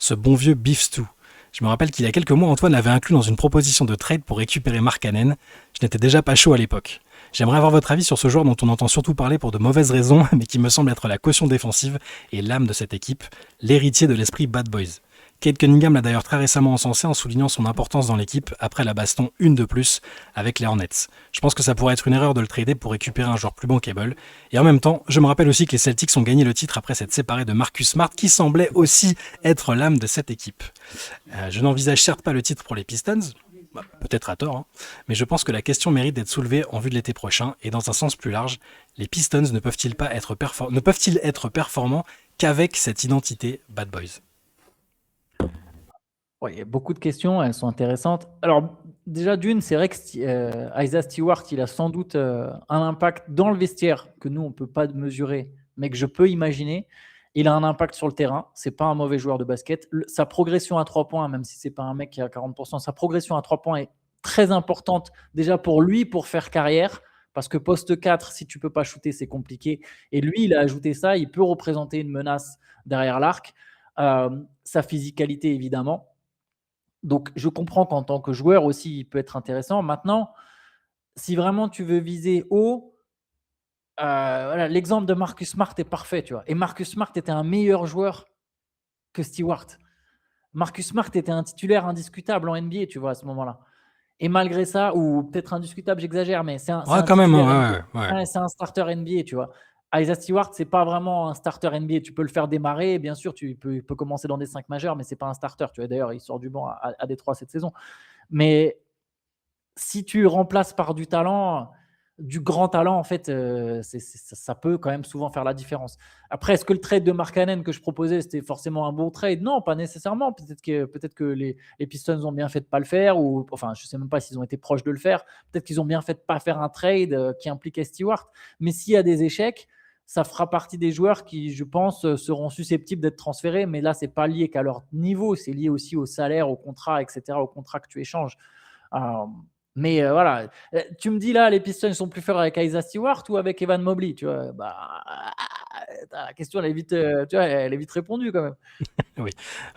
Speaker 2: ce bon vieux Beef Stew. Je me rappelle qu'il y a quelques mois, Antoine l'avait inclus dans une proposition de trade pour récupérer Markkanen. Je n'étais déjà pas chaud à l'époque. J'aimerais avoir votre avis sur ce joueur dont on entend surtout parler pour de mauvaises raisons, mais qui me semble être la caution défensive et l'âme de cette équipe, l'héritier de l'esprit Bad Boys. Kate Cunningham l'a d'ailleurs très récemment encensé en soulignant son importance dans l'équipe après la baston une de plus avec les Hornets. Je pense que ça pourrait être une erreur de le trader pour récupérer un joueur plus bankable. Et en même temps, je me rappelle aussi que les Celtics ont gagné le titre après s'être séparés de Marcus Smart qui semblait aussi être l'âme de cette équipe. Je n'envisage certes pas le titre pour les Pistons, peut-être à tort, hein, mais je pense que la question mérite d'être soulevée en vue de l'été prochain et dans un sens plus large, les Pistons ne peuvent-ils être performants qu'avec cette identité Bad Boys?
Speaker 1: Ouais, il y a beaucoup de questions, elles sont intéressantes. Alors, déjà, d'une, c'est vrai que Isaiah Stewart, il a sans doute un impact dans le vestiaire que nous, on ne peut pas mesurer, mais que je peux imaginer. Il a un impact sur le terrain. C'est pas un mauvais joueur de basket. Sa progression à 3 points, même si c'est pas un mec qui a 40%, sa progression à 3 points est très importante déjà pour lui, pour faire carrière. Parce que poste 4, si tu peux pas shooter, c'est compliqué. Et lui, il a ajouté ça. Il peut représenter une menace derrière l'arc. Sa physicalité, évidemment. Donc, je comprends qu'en tant que joueur aussi, il peut être intéressant. Maintenant, si vraiment tu veux viser haut, voilà, l'exemple de Marcus Smart est parfait, tu vois. Et Marcus Smart était un meilleur joueur que Stewart. Marcus Smart était un titulaire indiscutable en NBA, tu vois, à ce moment-là. Et malgré ça, ou peut-être indiscutable, j'exagère, mais c'est un
Speaker 2: Ouais, quand même,
Speaker 1: titulaire
Speaker 2: ouais.
Speaker 1: NBA. Ouais, c'est un starter NBA, tu vois. Isaiah Stewart, c'est pas vraiment un starter NBA. Tu peux le faire démarrer, bien sûr, il peut commencer dans des 5 majeurs, mais c'est pas un starter. Tu vois, d'ailleurs, il sort du banc à Détroit cette saison. Mais si tu remplaces par du talent, du grand talent, en fait, ça peut quand même souvent faire la différence. Après, est-ce que le trade de Markkanen que je proposais, c'était forcément un bon trade? Non, pas nécessairement. Peut-être que les Pistons ont bien fait de ne pas le faire, ou enfin, je ne sais même pas s'ils ont été proches de le faire. Peut-être qu'ils ont bien fait de ne pas faire un trade qui impliquait Stewart. Mais s'il y a des échecs, ça fera partie des joueurs qui, je pense, seront susceptibles d'être transférés. Mais là, ce n'est pas lié qu'à leur niveau, c'est lié aussi au salaire, au contrat, etc., au contrat que tu échanges. Mais voilà, tu me dis là, les Pistons sont plus forts avec Isaiah Stewart ou avec Evan Mobley, tu vois, la question elle est vite, tu vois, elle est vite répondue quand même.
Speaker 2: Oui,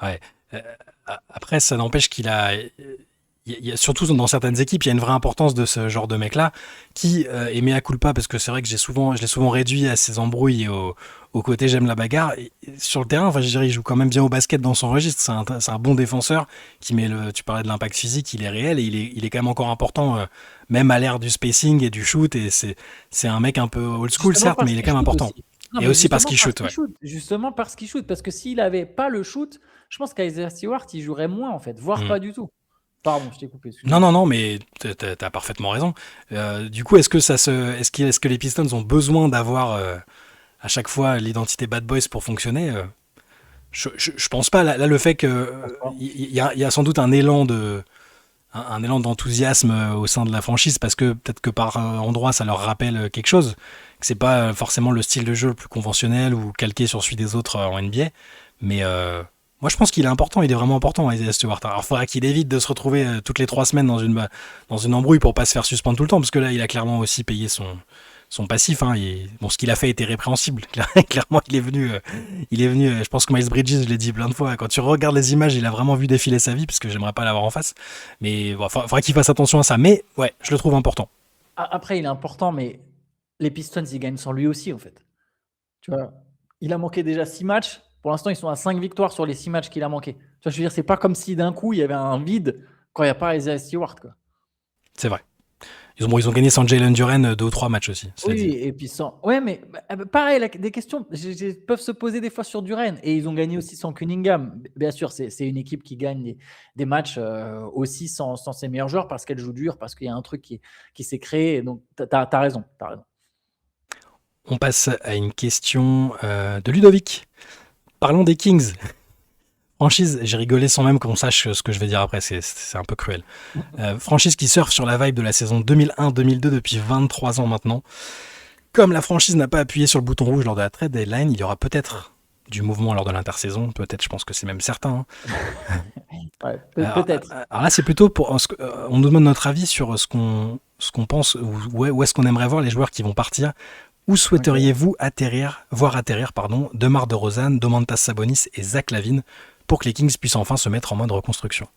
Speaker 2: ouais. Après, ça n'empêche il y a, surtout dans certaines équipes, il y a une vraie importance de ce genre de mec-là qui est mea culpa parce que c'est vrai que je l'ai souvent réduit à ses embrouilles et au côté j'aime la bagarre. Et sur le terrain, enfin, je dirais, il joue quand même bien au basket dans son registre. C'est un bon défenseur qui met tu parlais de l'impact physique, il est réel et il est quand même encore important, même à l'ère du spacing et du shoot. Et c'est un mec un peu old school,
Speaker 1: Justement
Speaker 2: certes, mais
Speaker 1: parce
Speaker 2: il est
Speaker 1: qu'il
Speaker 2: quand même
Speaker 1: shoot
Speaker 2: important.
Speaker 1: aussi. Non,
Speaker 2: Et
Speaker 1: mais
Speaker 2: aussi parce
Speaker 1: justement
Speaker 2: qu'il
Speaker 1: parce
Speaker 2: shoot,
Speaker 1: qu'il
Speaker 2: ouais.
Speaker 1: shoot. Justement parce qu'il shoot. Parce que s'il n'avait pas le shoot, je pense qu'Isaiah Stewart, il jouerait moins en fait, voire
Speaker 2: Mm.
Speaker 1: pas du tout. Pardon, je t'ai coupé,
Speaker 2: Non,
Speaker 1: excuse-moi.
Speaker 2: non, non, mais t'as parfaitement raison. Du coup, est-ce que les Pistons ont besoin d'avoir à chaque fois l'identité Bad Boys pour fonctionner? Je pense pas. Là, le fait que
Speaker 1: Je pense pas.
Speaker 2: il y a sans doute un élan d'enthousiasme au sein de la franchise parce que peut-être que par endroit ça leur rappelle quelque chose, que c'est pas forcément le style de jeu le plus conventionnel ou calqué sur celui des autres en NBA, mais moi je pense qu'il est important, il est vraiment important Isaiah Stewart. Alors il faudra qu'il évite de se retrouver toutes les 3 semaines dans une embrouille pour pas se faire suspendre tout le temps parce que là il a clairement aussi payé son passif, hein. Bon, ce qu'il a fait était répréhensible. Clairement, il est venu. Je pense que Miles Bridges, je l'ai dit plein de fois. Quand tu regardes les images, il a vraiment vu défiler sa vie, parce que j'aimerais pas l'avoir en face. Mais bon, faudra qu'il fasse attention à ça. Mais ouais, je le trouve important.
Speaker 1: Après, il est important, mais les Pistons, ils gagnent sans lui aussi en fait. Tu vois, il a manqué déjà 6 matchs. Pour l'instant, ils sont à 5 victoires sur les 6 matchs qu'il a manqué. Tu vois, je veux dire, c'est pas comme si d'un coup il y avait un vide quand il n'y a pas Isaiah Stewart, quoi.
Speaker 2: C'est vrai. Ils ont gagné sans Jalen Duren 2 ou 3 matchs aussi. Cela
Speaker 1: Oui,
Speaker 2: dit.
Speaker 1: et puis sans. Ouais, mais pareil, des questions peuvent se poser des fois sur Duren. Et ils ont gagné aussi sans Cunningham. Bien sûr, c'est une équipe qui gagne des matchs aussi sans ses meilleurs joueurs parce qu'elle joue dur, parce qu'il y a un truc qui s'est créé. Donc, tu as raison. T'as raison.
Speaker 2: On passe à une question de Ludovic. Parlons des Kings. Franchise, j'ai rigolé sans même qu'on sache ce que je vais dire après, c'est un peu cruel. Franchise qui surfe sur la vibe de la saison 2001-2002 depuis 23 ans maintenant. Comme la franchise n'a pas appuyé sur le bouton rouge lors de la trade deadline, il y aura peut-être du mouvement lors de l'intersaison. Peut-être, je pense que c'est même certain.
Speaker 1: Ouais,
Speaker 2: Alors,
Speaker 1: peut-être.
Speaker 2: alors là, c'est plutôt pour. On nous demande notre avis sur ce qu'on pense, où est-ce qu'on aimerait voir les joueurs qui vont partir. Où souhaiteriez-vous voir atterrir DeMar DeRozan, Domantas Sabonis et Zach LaVine? pour que les Kings puissent enfin se mettre en mode reconstruction.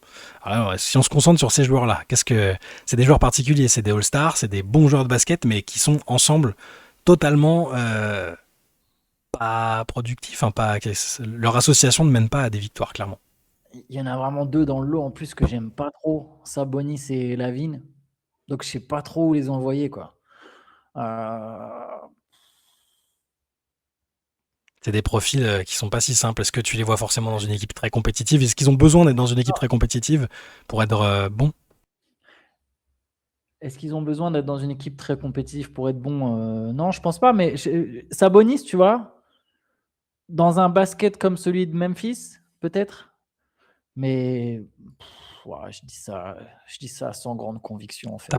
Speaker 2: Alors, si on se concentre sur ces joueurs-là, c'est des joueurs particuliers, c'est des All-Stars, c'est des bons joueurs de basket, mais qui sont ensemble totalement pas productifs, leur association ne mène pas à des victoires, clairement.
Speaker 1: Il y en a vraiment 2 dans le lot en plus que j'aime pas trop, Sabonis et Lavine. Donc je sais pas trop où les envoyer, quoi.
Speaker 2: C'est des profils qui sont pas si simples. Est-ce que tu les vois forcément dans une équipe très compétitive? Est-ce qu'ils ont besoin d'être dans une équipe très compétitive pour être bons?
Speaker 1: Est-ce qu'ils ont besoin d'être dans une équipe très compétitive pour être bons? Non, je pense pas. Mais Sabonis, tu vois, dans un basket comme celui de Memphis, peut-être. Mais ouais, je dis ça sans grande conviction, en fait.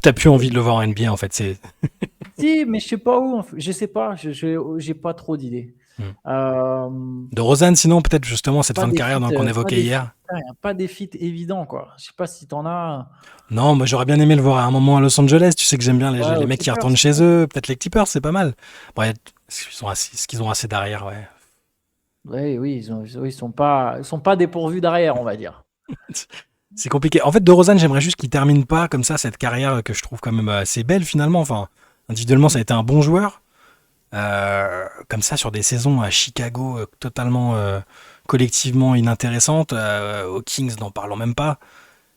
Speaker 2: T'as plus envie de le voir en NBA, en fait.
Speaker 1: Si, mais je sais pas où. Je sais pas. J'ai pas trop d'idées.
Speaker 2: De Rosanne, sinon, peut-être justement cette fin de carrière qu'on évoquait hier.
Speaker 1: Pas des feats évidents, quoi. Je sais pas si t'en as.
Speaker 2: Non, moi j'aurais bien aimé le voir à un moment à Los Angeles. Tu sais que j'aime bien les mecs qui retournent chez eux. Peut-être les Clippers, c'est pas mal. Bon, est-ce qu'ils ont assez d'arrière, ouais.
Speaker 1: Oui, ils sont pas dépourvus d'arrière, on va dire.
Speaker 2: C'est compliqué. En fait, de Rosanne, j'aimerais juste qu'il termine pas comme ça cette carrière que je trouve quand même assez belle finalement. Enfin, individuellement, ça a été un bon joueur. Comme ça, sur des saisons à Chicago totalement collectivement inintéressantes, aux Kings, n'en parlons même pas.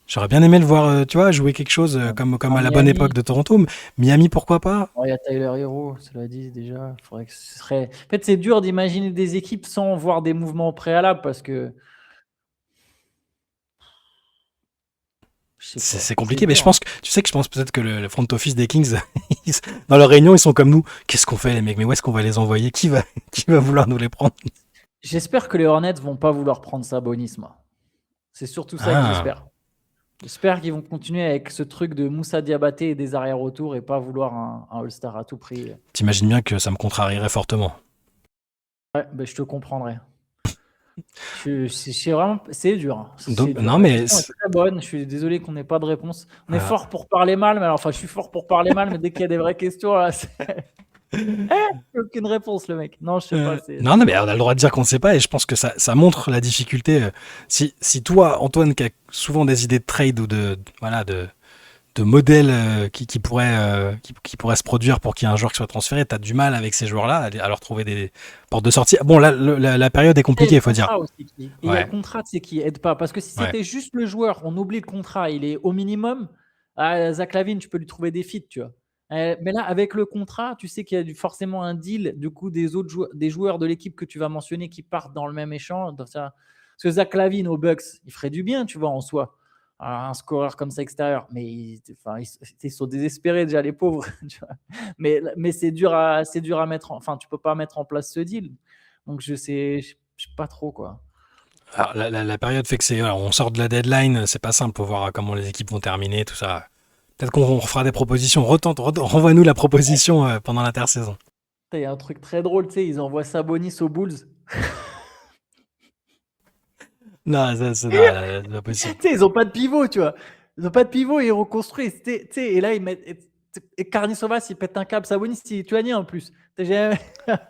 Speaker 2: J'aurais bien aimé le voir, tu vois, jouer quelque chose comme à la bonne époque de Toronto. Miami, pourquoi pas?
Speaker 1: Il y a Tyler Hero, cela dit déjà. Faudrait que ce serait. En fait, c'est dur d'imaginer des équipes sans voir des mouvements préalables parce que.
Speaker 2: C'est compliqué, mais je pense que je pense peut-être que le front office des Kings, dans leur réunion, ils sont comme nous. Qu'est-ce qu'on fait, les mecs? Mais où est-ce qu'on va les envoyer? Qui va vouloir nous les prendre?
Speaker 1: J'espère que les Hornets vont pas vouloir prendre Sabonis, moi. C'est surtout ça que j'espère. J'espère qu'ils vont continuer avec ce truc de Moussa Diabaté et des arrières autour et pas vouloir un All-Star à tout prix.
Speaker 2: T'imagines bien que ça me contrarierait fortement.
Speaker 1: Ouais, je te comprendrai. C'est dur. Hein.
Speaker 2: Non, mais
Speaker 1: la question est très bonne. Je suis désolé qu'on n'ait pas de réponse. On est fort pour parler mal, mais je suis fort pour parler mal, mais dès qu'il y a des vraies questions, là, aucune réponse, le mec. Non, je sais pas.
Speaker 2: Non, mais on a le droit de dire qu'on ne sait pas, et je pense que ça montre la difficulté. Si toi, Antoine, qui a souvent des idées de trade ou de modèles qui pourraient se produire pour qu'il y ait un joueur qui soit transféré, tu as du mal avec ces joueurs-là à leur trouver des portes de sortie. Bon, là, la période est compliquée, il faut dire.
Speaker 1: Il y a le contrat qui aide pas. Parce que si c'était juste le joueur, on oublie le contrat, il est au minimum. Zach LaVine, tu peux lui trouver des fits, tu vois. Mais là, avec le contrat, tu sais qu'il y a forcément un deal du coup des joueurs de l'équipe que tu vas mentionner qui partent dans le même échange. Parce que Zach LaVine aux Bucks, il ferait du bien, tu vois, en soi. Un scoreur comme ça extérieur. Mais ils sont désespérés déjà, les pauvres. Tu vois. Mais c'est dur à mettre. Tu peux pas mettre en place ce deal. Donc je sais pas trop quoi.
Speaker 2: Alors, la période fait que on sort de la deadline, c'est pas simple pour voir comment les équipes vont terminer, tout ça. Peut-être qu'on fera des propositions. Renvoie-nous la proposition pendant l'intersaison.
Speaker 1: Il y a un truc très drôle, tu sais, ils envoient Sabonis aux Bulls.
Speaker 2: Non, c'est pas possible.
Speaker 1: Ils ont pas de pivot, tu vois. Ils ont pas de pivot et ils reconstruisent. Et là, ils mettent. Et Karnisovas, il pète un câble. Sabonis, il est lituanien en plus.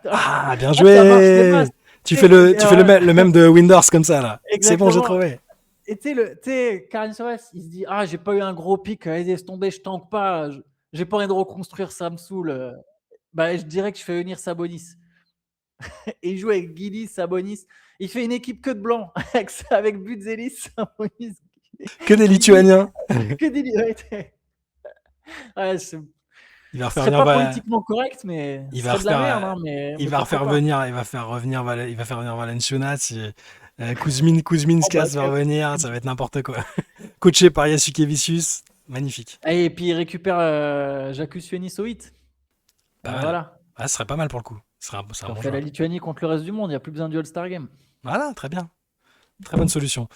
Speaker 2: Ah, bien joué! Tu fais le même de Winders comme ça, là. C'est bon, j'ai trouvé.
Speaker 1: Et tu sais, Karnisovas, il se dit j'ai pas eu un gros pic, laisse tomber, je tank pas, j'ai pas envie de reconstruire, ça me saoule. Je dirais que je fais venir Sabonis. Et il joue avec Guidi, Sabonis. Il fait une équipe que de blancs avec Butzelis, Sabonis.
Speaker 2: Que des Lituaniens.
Speaker 1: Que des
Speaker 2: il va faire
Speaker 1: c'est pas politiquement correct, mais
Speaker 2: il va faire revenir Valanciunas. Kuzminskas va revenir, ça va être n'importe quoi. Coaché par Jasukevicius, magnifique.
Speaker 1: Et puis il récupère Jacques Ionissoit. Voilà.
Speaker 2: Ah, ce serait pas mal pour le coup.
Speaker 1: On fait la Lituanie contre le reste du monde, il n'y a plus besoin du All-Star Game.
Speaker 2: Voilà, très bien. Très bonne solution.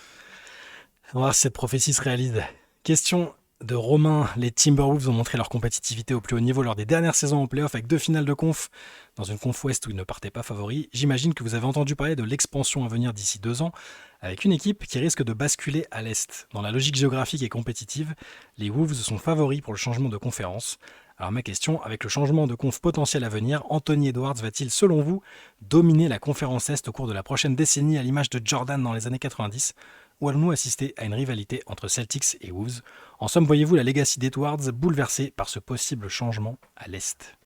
Speaker 2: On va voir si cette prophétie se réalise. Question de Romain. Les Timberwolves ont montré leur compétitivité au plus haut niveau lors des dernières saisons en playoff avec 2 finales de conf. Dans une conf ouest où ils ne partaient pas favoris, j'imagine que vous avez entendu parler de l'expansion à venir d'ici 2 ans avec une équipe qui risque de basculer à l'est. Dans la logique géographique et compétitive, les Wolves sont favoris pour le changement de conférence. Alors ma question, avec le changement de conf potentiel à venir, Anthony Edwards va-t-il, selon vous, dominer la conférence Est au cours de la prochaine décennie à l'image de Jordan dans les années 90, ou allons-nous assister à une rivalité entre Celtics et Wolves? En somme, voyez-vous la legacy d'Edwards bouleversée par ce possible changement à l'Est?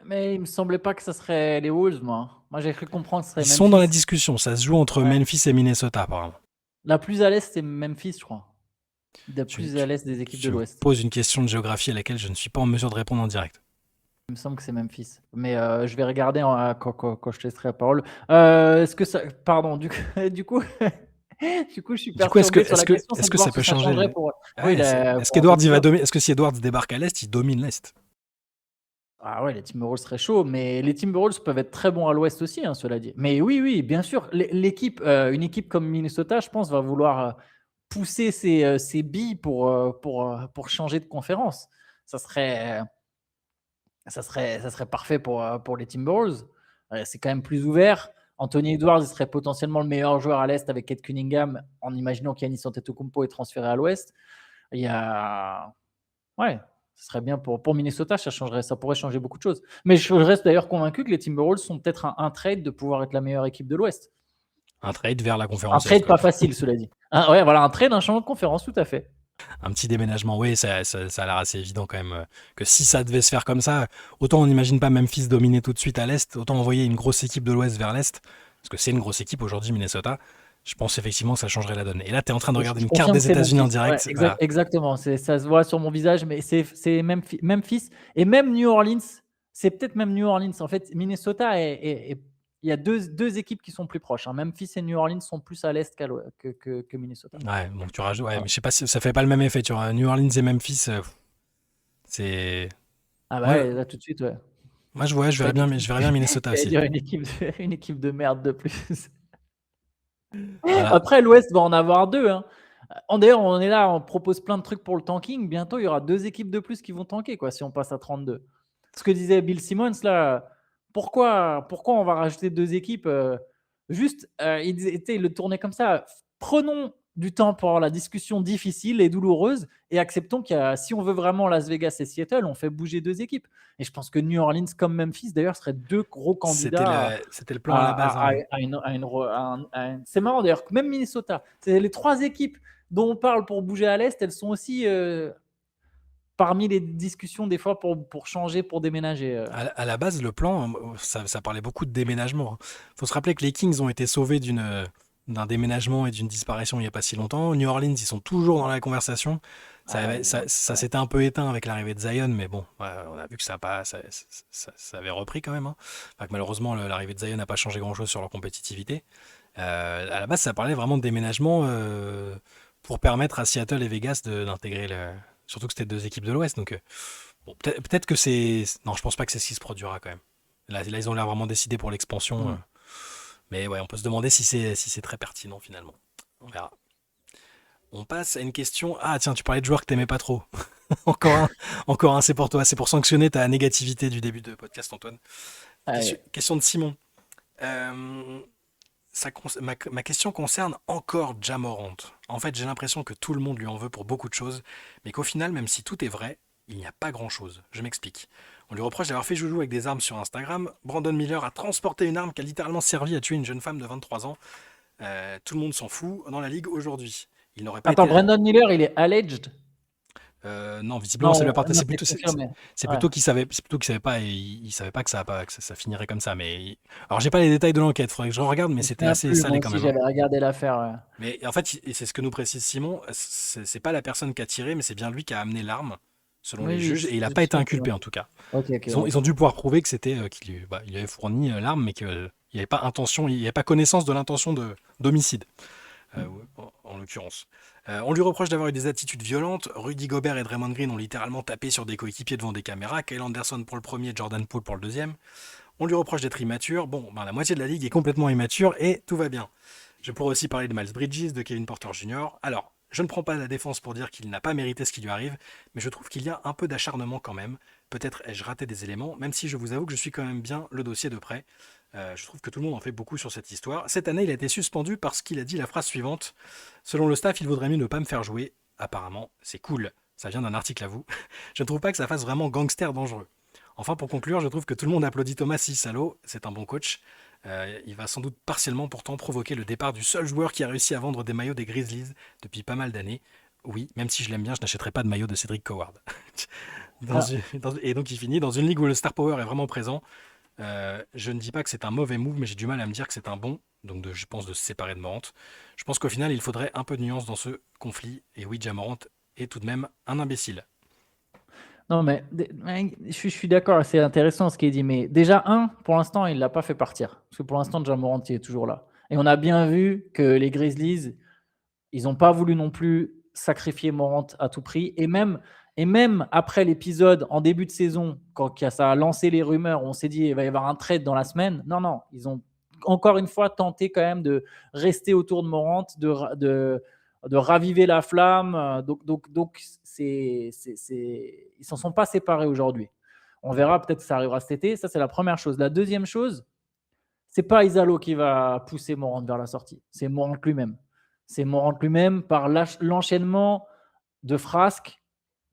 Speaker 1: Mais il me semblait pas que ça serait les Wolves, moi. Moi, j'ai cru comprendre que ce
Speaker 2: Ils
Speaker 1: serait
Speaker 2: sont dans la
Speaker 1: Memphis.
Speaker 2: discussion, ça se joue entre
Speaker 1: Ouais.
Speaker 2: Memphis et Minnesota apparemment.
Speaker 1: La plus à l'est, c'est Memphis, je crois. La
Speaker 2: Tu,
Speaker 1: plus à
Speaker 2: tu-
Speaker 1: l'est des équipes de
Speaker 2: tu me
Speaker 1: l'Ouest.
Speaker 2: poses une question de géographie à laquelle je ne suis pas en mesure de répondre en direct.
Speaker 1: Il me semble que c'est Memphis. Mais je vais regarder quand je te laisserai la parole. Est-ce que ça. Pardon, du coup, du coup, du coup, je suis
Speaker 2: Du coup, est-ce que,
Speaker 1: perturbé sur
Speaker 2: est-ce
Speaker 1: la
Speaker 2: que,
Speaker 1: question, c'est
Speaker 2: est-ce
Speaker 1: de
Speaker 2: que
Speaker 1: voir
Speaker 2: ça
Speaker 1: ce que
Speaker 2: peut
Speaker 1: ça changerait
Speaker 2: changer?
Speaker 1: pour. Oui,
Speaker 2: Ouais,
Speaker 1: pour
Speaker 2: est-ce qu'Edwards
Speaker 1: Anthony
Speaker 2: il va
Speaker 1: Edwards.
Speaker 2: dominer? Est-ce que si Edwards débarque à l'Est, il domine l'Est?
Speaker 1: Ah ouais, les Timberwolves seraient chauds, mais les Timberwolves peuvent être très bons à l'Ouest aussi, hein, cela dit. Mais oui, oui, bien sûr, une équipe comme Minnesota, je pense, va vouloir pousser ses billes pour changer de conférence. Ça serait, ça serait parfait pour les Timberwolves. C'est quand même plus ouvert. Anthony Edwards il serait potentiellement le meilleur joueur à l'Est avec Kate Cunningham, en imaginant qu'Giannis Antetokounmpo est transféré à l'Ouest. Il y a Ouais, ce serait bien pour Minnesota, ça pourrait changer beaucoup de choses. Mais je reste d'ailleurs convaincu que les Timberwolves sont peut-être un trade de pouvoir être la meilleure équipe de l'Ouest.
Speaker 2: Un trade vers la
Speaker 1: Un
Speaker 2: conférence Est,
Speaker 1: trade
Speaker 2: quoi.
Speaker 1: pas facile, cela dit. Ouais, voilà, un trade, un changement de conférence, tout à fait.
Speaker 2: Un petit déménagement, oui, ça a l'air assez évident quand même. Que si ça devait se faire comme ça, autant on n'imagine pas Memphis dominer tout de suite à l'Est, autant envoyer une grosse équipe de l'Ouest vers l'Est, parce que c'est une grosse équipe aujourd'hui, Minnesota. Je pense effectivement que ça changerait la donne. Et là, tu es en train de regarder
Speaker 1: Je
Speaker 2: une carte
Speaker 1: confirme que
Speaker 2: des
Speaker 1: c'est
Speaker 2: États-Unis en
Speaker 1: Memphis. Ouais,
Speaker 2: direct. Voilà.
Speaker 1: exactement. Ça se voit sur mon visage, mais c'est Memphis. Et même New Orleans, c'est peut-être même New Orleans. En fait, Minnesota, il y a deux équipes qui sont plus proches, hein. Memphis et New Orleans sont plus à l'Est que Minnesota.
Speaker 2: Ouais, donc tu rajoutes. Ouais,
Speaker 1: Ouais.
Speaker 2: mais je sais pas si ça fait pas le même effet. Tu vois, New Orleans et Memphis, c'est.
Speaker 1: Ah bah
Speaker 2: Moi,
Speaker 1: ouais, là tout de suite, ouais.
Speaker 2: moi je
Speaker 1: T'as
Speaker 2: verrais
Speaker 1: une
Speaker 2: bien,
Speaker 1: équipe,
Speaker 2: je verrais bien Minnesota
Speaker 1: j'allais
Speaker 2: aussi.
Speaker 1: dire une équipe de merde de plus.
Speaker 2: Voilà.
Speaker 1: Après, l'Ouest va en avoir deux, hein. D'ailleurs, on est là, on propose plein de trucs pour le tanking. Bientôt, il y aura deux équipes de plus qui vont tanker, quoi, si on passe à 32. Ce que disait Bill Simmons, là, pourquoi on va rajouter deux équipes juste, il le tournait comme ça. Prenons du temps pour avoir la discussion difficile et douloureuse et acceptons si on veut vraiment Las Vegas et Seattle, on fait bouger deux équipes. Et je pense que New Orleans comme Memphis, d'ailleurs, seraient deux gros candidats
Speaker 2: C'était le plan à la base, hein.
Speaker 1: c'est marrant d'ailleurs que même Minnesota, c'est les trois équipes dont on parle pour bouger à l'Est, elles sont aussi parmi les discussions des fois pour changer, pour déménager.
Speaker 2: À la base, le plan, ça parlait beaucoup de déménagement. Faut se rappeler que les Kings ont été sauvés d'un déménagement et d'une disparition il n'y a pas si longtemps. New Orleans, ils sont toujours dans la conversation. Ça s'était un peu éteint avec l'arrivée de Zion, mais bon, ouais, on a vu que ça avait repris quand même, hein. Enfin, que malheureusement, l'arrivée de Zion n'a pas changé grand-chose sur leur compétitivité. À la base, ça parlait vraiment de déménagement pour permettre à Seattle et Vegas d'intégrer surtout que c'était deux équipes de l'Ouest, donc bon, peut-être que c'est. Non, je pense pas que c'est ce qui se produira quand même. Là, ils ont l'air vraiment décidés pour l'expansion.
Speaker 1: Mm.
Speaker 2: Mais ouais, on peut se demander si c'est très pertinent finalement. On verra. On passe à une question. Ah tiens, tu parlais de joueurs que t'aimais pas trop. Encore un, c'est pour toi. C'est pour sanctionner ta négativité du début de podcast, Antoine. Question de Simon. Euh, ma question concerne encore Ja Morant. En fait, j'ai l'impression que tout le monde lui en veut pour beaucoup de choses, mais qu'au final, même si tout est vrai, il n'y a pas grand-chose. Je m'explique. On lui reproche d'avoir fait joujou avec des armes sur Instagram. Brandon Miller a transporté une arme qui a littéralement servi à tuer une jeune femme de 23 ans. Tout le monde s'en fout dans la ligue aujourd'hui. Il n'aurait pas
Speaker 1: Attends,
Speaker 2: été...
Speaker 1: Brandon Miller, il est alleged?
Speaker 2: Non, visiblement, ça lui
Speaker 1: Non,
Speaker 2: appartient.
Speaker 1: non, c'est confirmé.
Speaker 2: C'est
Speaker 1: Ouais.
Speaker 2: plutôt qu'il savait pas, et il savait pas que ça finirait comme ça. Alors, j'ai pas les détails de l'enquête, faudrait que je regarde, mais
Speaker 1: Je me
Speaker 2: c'était
Speaker 1: souviens
Speaker 2: assez
Speaker 1: plus, moi
Speaker 2: salé quand
Speaker 1: aussi
Speaker 2: même, hein.
Speaker 1: j'avais regardé l'affaire. Ouais.
Speaker 2: Mais en fait, et c'est ce que nous précise Simon, c'est pas la personne qui a tiré, mais c'est bien lui qui a amené l'arme, selon
Speaker 1: Oui,
Speaker 2: les
Speaker 1: oui,
Speaker 2: juges, et il n'a
Speaker 1: je
Speaker 2: pas
Speaker 1: me
Speaker 2: été
Speaker 1: souviens plus, ouais.
Speaker 2: inculpé en tout cas.
Speaker 1: Ok,
Speaker 2: Ils ont dû pouvoir prouver que c'était qu'il lui avait fourni l'arme, mais qu'il n'y avait pas intention, il n'y avait pas connaissance de l'intention d'homicide, en l'occurrence. On lui reproche d'avoir eu des attitudes violentes. Rudy Gobert et Draymond Green ont littéralement tapé sur des coéquipiers devant des caméras. Kyle Anderson pour le premier, Jordan Poole pour le deuxième. On lui reproche d'être immature. Bon, la moitié de la ligue est complètement immature et tout va bien. Je pourrais aussi parler de Miles Bridges, de Kevin Porter Jr. Alors, je ne prends pas la défense pour dire qu'il n'a pas mérité ce qui lui arrive, mais je trouve qu'il y a un peu d'acharnement quand même. Peut-être ai-je raté des éléments, même si je vous avoue que je suis quand même bien le dossier de près. Je trouve que tout le monde en fait beaucoup sur cette histoire. Cette année, il a été suspendu parce qu'il a dit la phrase suivante. Selon le staff, il vaudrait mieux ne pas me faire jouer. Apparemment, c'est cool. Ça vient d'un article à vous. Je ne trouve pas que ça fasse vraiment gangster dangereux. Enfin, pour conclure, je trouve que tout le monde applaudit Thomas Cicalo. C'est un bon coach. Il va sans doute partiellement pourtant provoquer le départ du seul joueur qui a réussi à vendre des maillots des Grizzlies depuis pas mal d'années. Oui, même si je l'aime bien, je n'achèterai pas de maillot de Cédric Coward.
Speaker 1: Ah,
Speaker 2: Et donc il finit dans une ligue où le star power est vraiment présent. Je ne dis pas que c'est un mauvais move, mais j'ai du mal à me dire que c'est un bon. Donc je pense de se séparer de Morant. Je pense qu'au final, il faudrait un peu de nuance dans ce conflit. Et oui, Ja Morant est tout de même un imbécile.
Speaker 1: non, mais je suis d'accord, c'est intéressant ce qui est dit. Mais déjà, pour l'instant, il ne l'a pas fait partir. Parce que pour l'instant, Ja Morant il est toujours là. Et on a bien vu que les Grizzlies, ils n'ont pas voulu non plus sacrifier Morant à tout prix. Et même après l'épisode en début de saison, quand ça a lancé les rumeurs, on s'est dit il va y avoir un trade dans la semaine. Non, non, ils ont encore une fois tenté quand même de rester autour de Morant, de raviver la flamme. Donc ils s'en sont pas séparés aujourd'hui. On verra, peut-être que ça arrivera cet été. Ça, c'est la première chose. La deuxième chose, c'est pas Isalo qui va pousser Morant vers la sortie. C'est Morant lui-même. C'est Morant lui-même par l'enchaînement de frasques,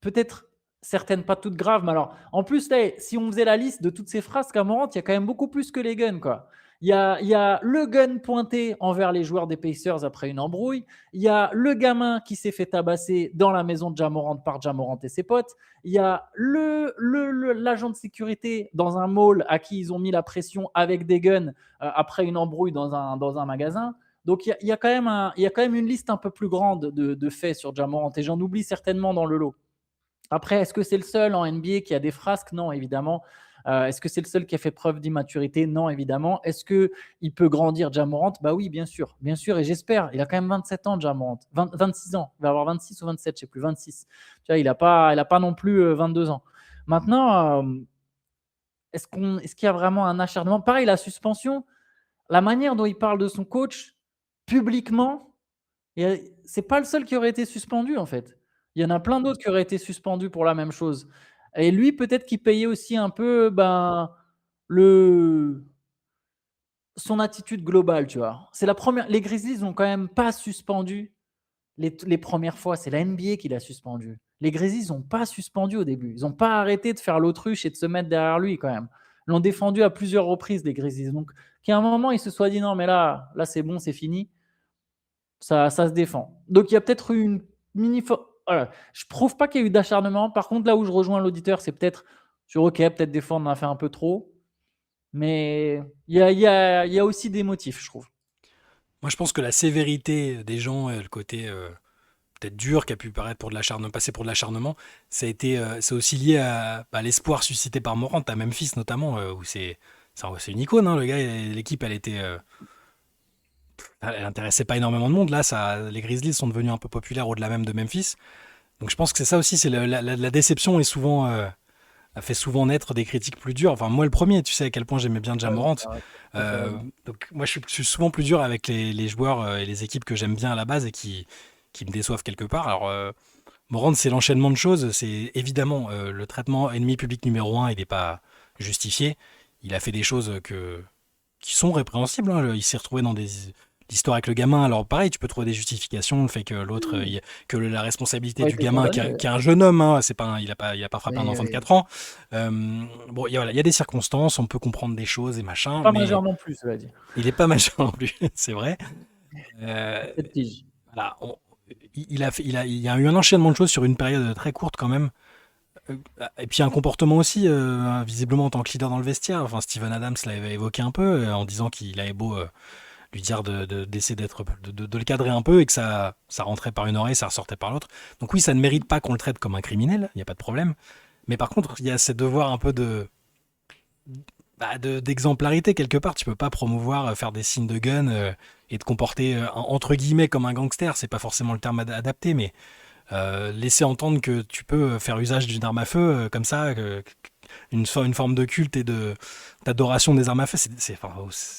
Speaker 1: peut-être certaines pas toutes graves, mais alors en plus, là, si on faisait la liste de toutes ces frasques à Morant, il y a quand même beaucoup plus que les guns, quoi. Il y a le gun pointé envers les joueurs des Pacers après une embrouille. Il y a le gamin qui s'est fait tabasser dans la maison de Ja Morant par Ja Morant et ses potes. Il y a l'agent de sécurité dans un mall à qui ils ont mis la pression avec des guns après une embrouille dans un magasin. Donc il y a quand même une liste un peu plus grande de faits sur Ja Morant et j'en oublie certainement dans le lot. Après, est-ce que c'est le seul en NBA qui a des frasques? Non, évidemment. Est-ce que c'est le seul qui a fait preuve d'immaturité? Non, évidemment. Est-ce qu'il peut grandir, Ja Morant? Bah oui, bien sûr. Bien sûr, et j'espère. Il a quand même 27 ans, Ja Morant. 26 ans. Il va avoir 26 ou 27, je ne sais plus, 26. Tu vois, il a pas non plus 22 ans. Maintenant, est-ce qu'il y a vraiment un acharnement? Pareil, la suspension, la manière dont il parle de son coach publiquement, c'est pas le seul qui aurait été suspendu en fait. Il y en a plein d'autres qui auraient été suspendus pour la même chose. Et lui, peut-être qu'il payait aussi un peu le, son attitude globale, tu vois. C'est la première. Les Grizzlies n'ont quand même pas suspendu les premières fois. C'est la NBA qui l'a suspendu. Les Grizzlies n'ont pas suspendu au début. Ils n'ont pas arrêté de faire l'autruche et de se mettre derrière lui quand même. Ils l'ont défendu à plusieurs reprises, les Grizzlies. Donc, qu'à un moment, il se soit dit non, mais là c'est bon, c'est fini. Ça se défend. Donc il y a peut-être eu une mini. Voilà. Je ne prouve pas qu'il y a eu d'acharnement. Par contre, là où je rejoins l'auditeur, c'est peut-être sur OK, peut-être des fois on en a fait un peu trop. Mais il y a aussi des motifs, je trouve.
Speaker 2: Moi, je pense que la sévérité des gens, le côté peut-être dur qui a pu paraître pour de l'acharnement, passer pour de l'acharnement, c'est aussi lié à l'espoir suscité par Morant, à Memphis notamment, où c'est une icône, hein, le gars, l'équipe, elle intéressait pas énormément de monde. Là, les Grizzlies sont devenus un peu populaires au-delà même de Memphis. Donc je pense que c'est ça aussi, c'est la déception a fait souvent naître des critiques plus dures. Enfin, moi le premier, tu sais à quel point j'aimais bien Ja
Speaker 1: Ouais,
Speaker 2: Morant.
Speaker 1: ouais, tout à fait raison.
Speaker 2: Donc moi je suis souvent plus dur avec les joueurs et les équipes que j'aime bien à la base et qui me déçoivent quelque part. Alors Morant, c'est l'enchaînement de choses. C'est évidemment le traitement ennemi public numéro un, il n'est pas justifié. Il a fait des choses qui sont répréhensibles, hein. Il s'est retrouvé dans l'histoire avec le gamin. Alors pareil, tu peux trouver des justifications, le fait que l'autre, que la responsabilité
Speaker 1: Pas
Speaker 2: du
Speaker 1: été
Speaker 2: gamin,
Speaker 1: condamné, ouais.
Speaker 2: qui est un jeune homme, hein, c'est pas il a pas frappé un
Speaker 1: Oui,
Speaker 2: enfant de
Speaker 1: oui.
Speaker 2: 4 ans. Bon, voilà, il y a des circonstances, on peut comprendre des choses et machin,
Speaker 1: Pas
Speaker 2: mais
Speaker 1: majeur non plus, cela dit.
Speaker 2: il est pas majeur non plus, c'est vrai. Euh,
Speaker 1: 7 piges.
Speaker 2: voilà, il y a eu un enchaînement de choses sur une période très courte quand même. Euh, Et puis un comportement aussi, visiblement en tant que leader dans le vestiaire. Enfin, Steven Adams l'avait évoqué un peu en disant qu'il avait beau lui dire d'essayer de le cadrer un peu et que ça rentrait par une oreille, ça ressortait par l'autre. Donc oui, ça ne mérite pas qu'on le traite comme un criminel, il n'y a pas de problème. Mais par contre, il y a ces devoirs un peu d'exemplarité quelque part. Tu peux pas promouvoir faire des signes de gun et te comporter entre guillemets comme un gangster. C'est pas forcément le terme adapté, mais laisser entendre que tu peux faire usage d'une arme à feu comme ça, une forme de culte et d'adoration des armes à feu,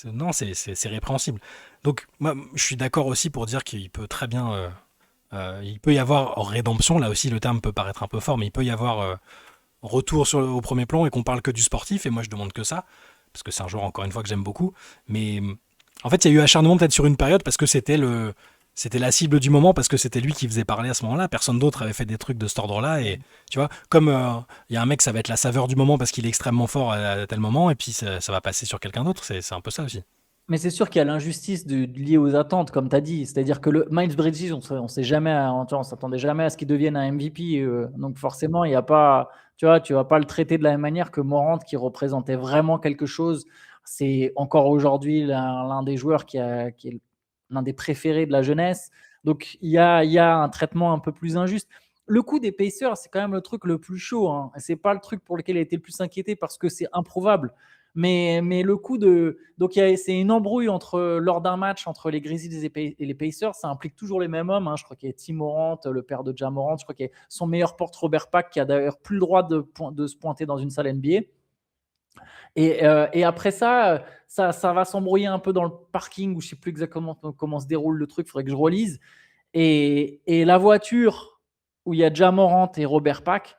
Speaker 2: non, c'est répréhensible. Donc, moi, je suis d'accord aussi pour dire qu'il peut très bien, il peut y avoir rédemption. Là aussi, le terme peut paraître un peu fort, mais il peut y avoir retour au premier plan et qu'on parle que du sportif. Et moi, je demande que ça, parce que c'est un joueur encore une fois que j'aime beaucoup. Mais en fait, il y a eu acharnement peut-être sur une période parce que c'était C'était la cible du moment parce que c'était lui qui faisait parler à ce moment-là. Personne d'autre avait fait des trucs de cet ordre-là. Et tu vois, comme il y a un mec, ça va être la saveur du moment parce qu'il est extrêmement fort à tel moment, et puis ça va passer sur quelqu'un d'autre. C'est un peu ça aussi.
Speaker 1: Mais c'est sûr qu'il y a l'injustice liée aux attentes, comme tu as dit. C'est-à-dire que le Miles Bridges, on sait jamais, tu vois, on s'attendait jamais à ce qu'il devienne un MVP. Donc forcément, il y a pas, tu vois, tu vas pas le traiter de la même manière que Morant, qui représentait vraiment quelque chose. C'est encore aujourd'hui l'un des joueurs qui est l'un des préférés de la jeunesse. Donc il y a un traitement un peu plus injuste. Le coup des Pacers, c'est quand même le truc le plus chaud. Hein. C'est pas le truc pour lequel il a été le plus inquiété parce que c'est improbable. Mais le coup de. Donc, c'est une embrouille lors d'un match entre les Grizzlies et les Pacers. Ça implique toujours les mêmes hommes. Hein. Je crois qu'il y a Tim Morant, le père de Ja Morant. Je crois qu'il y a son meilleur porte, Robert Pack, qui a d'ailleurs plus le droit de se pointer dans une salle NBA. Et après ça va s'embrouiller un peu dans le parking où je ne sais plus exactement comment se déroule le truc. Il faudrait que je relise. Et la voiture où il y a Ja Morant et Robert Pack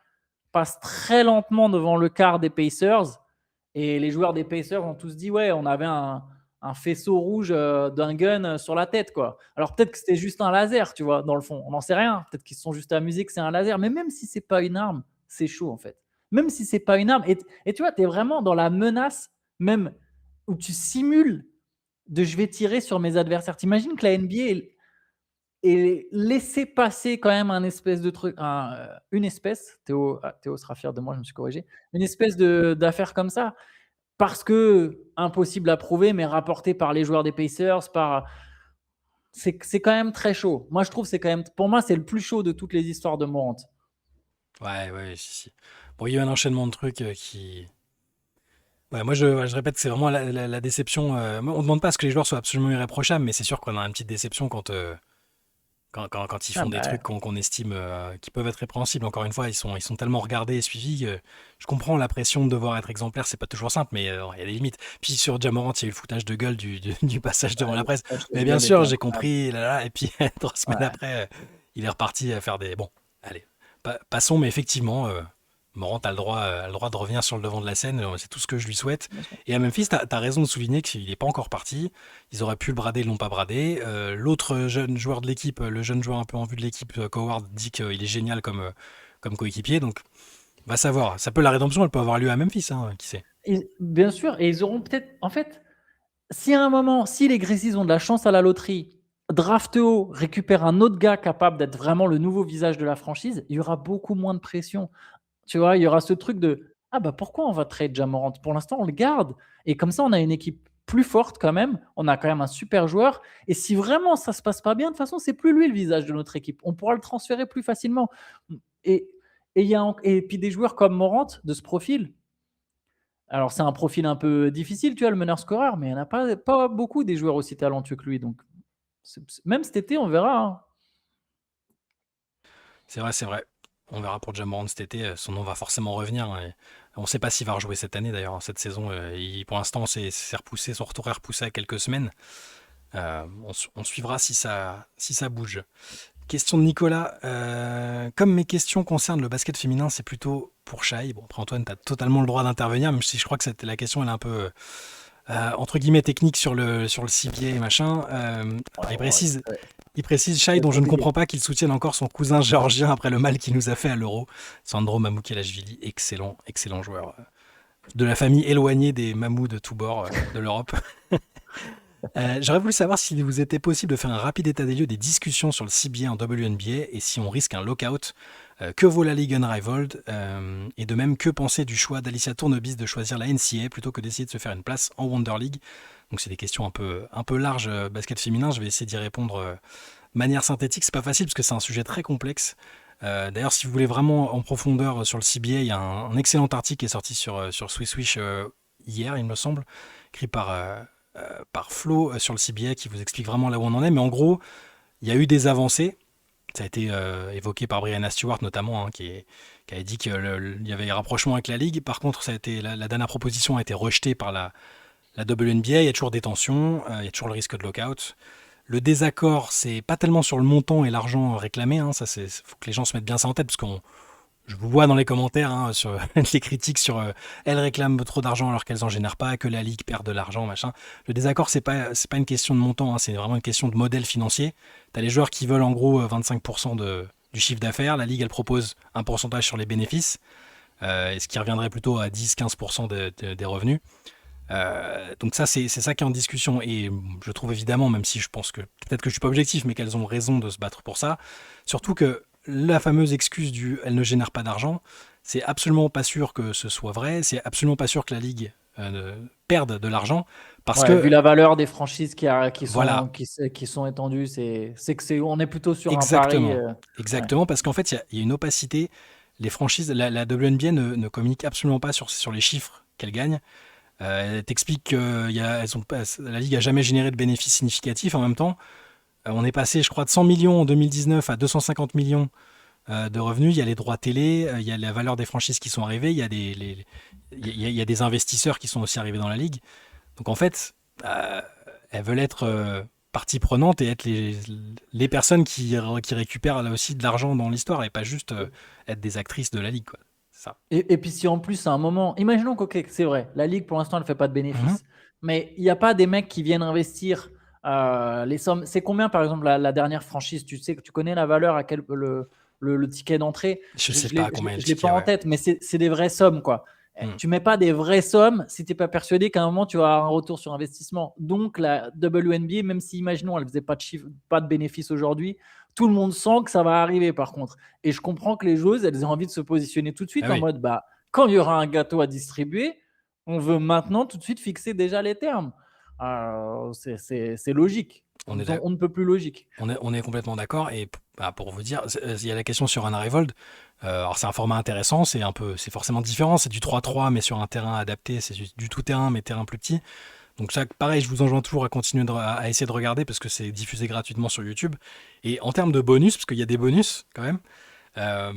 Speaker 1: passe très lentement devant le car des Pacers. Et les joueurs des Pacers ont tous dit ouais, on avait un faisceau rouge d'un gun sur la tête, quoi. Alors peut-être que c'était juste un laser, tu vois, dans le fond. On n'en sait rien. Peut-être qu'ils se sont juste amusés que c'est un laser. Mais même si c'est pas une arme, c'est chaud en fait. Même si c'est pas une arme. Et tu vois, tu es vraiment dans la menace, même où tu simules de je vais tirer sur mes adversaires. T'imagines que la NBA et laisser passer quand même un espèce de truc, une espèce, Théo sera fier de moi, je me suis corrigé, une espèce d'affaire comme ça, parce que impossible à prouver, mais rapporté par les joueurs des Pacers, c'est quand même très chaud. Moi, je trouve c'est quand même, pour moi, c'est le plus chaud de toutes les histoires de Morant.
Speaker 2: Ouais, ouais, si, si. Bon, il y a eu un enchaînement de trucs qui. Ouais, moi, je répète que c'est vraiment la déception. On ne demande pas à ce que les joueurs soient absolument irréprochables, mais c'est sûr qu'on a une petite déception quand ils
Speaker 1: Ah
Speaker 2: font des trucs
Speaker 1: bah,
Speaker 2: qu'on estime qui peuvent être répréhensibles. Encore une fois, ils sont tellement regardés et suivis que je comprends la pression de devoir être exemplaire, c'est pas toujours simple, mais il y a des limites. Puis sur Ja Morant, il y a eu le foutage de gueule du passage devant la
Speaker 1: le
Speaker 2: presse.
Speaker 1: foutage
Speaker 2: Mais
Speaker 1: de
Speaker 2: bien
Speaker 1: gueule
Speaker 2: sûr,
Speaker 1: était
Speaker 2: j'ai
Speaker 1: incroyable.
Speaker 2: compris, là, là, et puis 3 semaines
Speaker 1: Ouais.
Speaker 2: après, il est reparti à faire des. Bon, allez, passons, mais effectivement, Morant a le droit de revenir sur le devant de la scène, c'est tout ce que je lui souhaite. Et à Memphis, t'as raison de souligner qu'il n'est pas encore parti. Ils auraient pu le brader, ils l'ont pas bradé. L'autre jeune joueur de l'équipe, le jeune joueur un peu en vue de l'équipe, Coward, dit qu'il est génial comme coéquipier. Donc, va savoir. Ça peut La rédemption, elle peut avoir lieu à Memphis, hein, qui sait.
Speaker 1: Et, bien sûr, et ils auront peut-être, en fait, si à un moment, si les Grizzlies ont de la chance à la loterie, draft haut, récupère un autre gars capable d'être vraiment le nouveau visage de la franchise, il y aura beaucoup moins de pression. Tu vois, il y aura ce truc de ah bah pourquoi on va trade Ja Morant? Pour l'instant, on le garde. Et comme ça, on a une équipe plus forte quand même. On a quand même un super joueur. Et si vraiment ça se passe pas bien, de toute façon, c'est plus lui le visage de notre équipe. On pourra le transférer plus facilement. Et, et puis des joueurs comme Morant de ce profil. Alors c'est un profil un peu difficile, tu vois, le meneur scoreur, mais il n'y en a pas beaucoup des joueurs aussi talentueux que lui. Donc même cet été, on verra. Hein.
Speaker 2: C'est vrai, c'est vrai. On verra pour Ja Morant cet été. Son nom va forcément revenir, hein, et on ne sait pas s'il va rejouer cette année d'ailleurs, hein, cette saison. Pour l'instant, c'est repoussé, son retour est repoussé à quelques semaines. On suivra si ça bouge. Question de Nicolas. Comme mes questions concernent le basket féminin, c'est plutôt pour Shai. Bon, après Antoine, tu as totalement le droit d'intervenir, même si je crois que la question elle est un peu entre guillemets technique sur le CBA et machin. Alors, il
Speaker 1: Oh,
Speaker 2: précise, il précise Shai, dont je ne comprends pas qu'il soutienne encore son cousin géorgien après le mal qu'il nous a fait à l'Euro. Sandro Mamoukelashvili, excellent, excellent joueur. De la famille éloignée des Mamous de tous bords de l'Europe. J'aurais voulu savoir s'il vous était possible de faire un rapide état des lieux des discussions sur le CBA en WNBA et si on risque un lockout. Que vaut la Ligue Unrivaled et de même, que penser du choix d'Alicia Tournebis de choisir la NCA plutôt que d'essayer de se faire une place en Wonder League. Donc c'est des questions un peu larges, basket féminin. Je vais essayer d'y répondre de manière synthétique. C'est pas facile parce que c'est un sujet très complexe. D'ailleurs, si vous voulez vraiment en profondeur sur le CBA, il y a un excellent article qui est sorti sur Swiss Wish hier, il me semble, écrit par Flo sur le CBA, qui vous explique vraiment là où on en est. Mais en gros, il y a eu des avancées. Ça a été évoqué par Brianna Stewart notamment, hein, qui avait dit qu'il y avait un rapprochement avec la Ligue. Par contre, la dernière proposition a été rejetée par la WNBA. Il y a toujours des tensions, il y a toujours le risque de lockout. Le désaccord, c'est pas tellement sur le montant et l'argent réclamé. Hein, ça, faut que les gens se mettent bien ça en tête, parce qu'on je vous vois dans les commentaires sur les critiques sur elles réclament trop d'argent alors qu'elles en génèrent pas, que la ligue perd de l'argent, machin. Le désaccord, c'est pas une question de montant, c'est vraiment une question de modèle financier. T'as les joueurs qui veulent en gros 25% du chiffre d'affaires. La ligue, elle propose un pourcentage sur les bénéfices, ce qui reviendrait plutôt à 10-15% des revenus. Donc ça, c'est ça qui est en discussion. Et je trouve évidemment, même si je pense que peut-être que je suis pas objectif, mais qu'elles ont raison de se battre pour ça. Surtout que la fameuse excuse du elles ne génèrent pas d'argent, c'est absolument pas sûr que ce soit vrai. C'est absolument pas sûr que la ligue perde de l'argent parce
Speaker 1: Ouais, vu
Speaker 2: que
Speaker 1: la valeur des franchises
Speaker 2: voilà,
Speaker 1: qui sont étendues, on est plutôt sur un pari.
Speaker 2: exactement,
Speaker 1: Ouais.
Speaker 2: exactement, parce qu'en fait il y a une opacité. Les franchises, la WNBA ne communique absolument pas sur les chiffres qu'elles gagnent. Elle t'explique que la Ligue a jamais généré de bénéfices significatifs. En même temps, on est passé, je crois, de 100 millions en 2019 à 250 millions de revenus. Il y a les droits télé, il y a la valeur des franchises qui sont arrivées, il y a des investisseurs qui sont aussi arrivés dans la Ligue. Donc en fait, elles veulent être partie prenante et être les personnes qui récupèrent là aussi de l'argent dans l'histoire et pas juste être des actrices de la Ligue, quoi. C'est ça.
Speaker 1: Et puis si en plus à un moment, imaginons que ok, c'est vrai, la Ligue pour l'instant elle ne fait pas de
Speaker 2: Mhm.
Speaker 1: bénéfices, mais il n'y a pas des mecs qui viennent investir les sommes. C'est combien par exemple la dernière franchise? Tu sais que tu connais la valeur à quel le ticket d'entrée?
Speaker 2: Je
Speaker 1: Je
Speaker 2: sais
Speaker 1: ne
Speaker 2: pas
Speaker 1: l'ai
Speaker 2: combien est le
Speaker 1: je l'ai pas
Speaker 2: ticket,
Speaker 1: en
Speaker 2: ouais.
Speaker 1: tête, mais c'est des vraies sommes quoi.
Speaker 2: Mm.
Speaker 1: Tu mets pas des vraies sommes si tu n'es pas persuadé qu'à un moment tu vas avoir un retour sur investissement. Donc la WNBA, même si imaginons elle faisait pas de chiffre, pas de bénéfices aujourd'hui, tout le monde sent que ça va arriver par contre. Et je comprends que les joueuses, elles aient envie de se positionner tout de
Speaker 2: Ah
Speaker 1: suite en
Speaker 2: oui,
Speaker 1: mode, bah, quand il y aura un gâteau à distribuer, on veut maintenant tout de suite fixer déjà les termes. C'est logique.
Speaker 2: on est
Speaker 1: On ne peut plus logique.
Speaker 2: on est complètement d'accord. Et bah, pour vous dire, il y a la question sur Unrivaled. Alors c'est un format intéressant, c'est forcément différent. C'est du 3-3 mais sur un terrain adapté. C'est du tout terrain mais terrain plus petit. Donc ça, pareil, je vous enjoins toujours à continuer à essayer de regarder parce que c'est diffusé gratuitement sur YouTube. Et en termes de bonus, parce qu'il y a des bonus quand même. euh,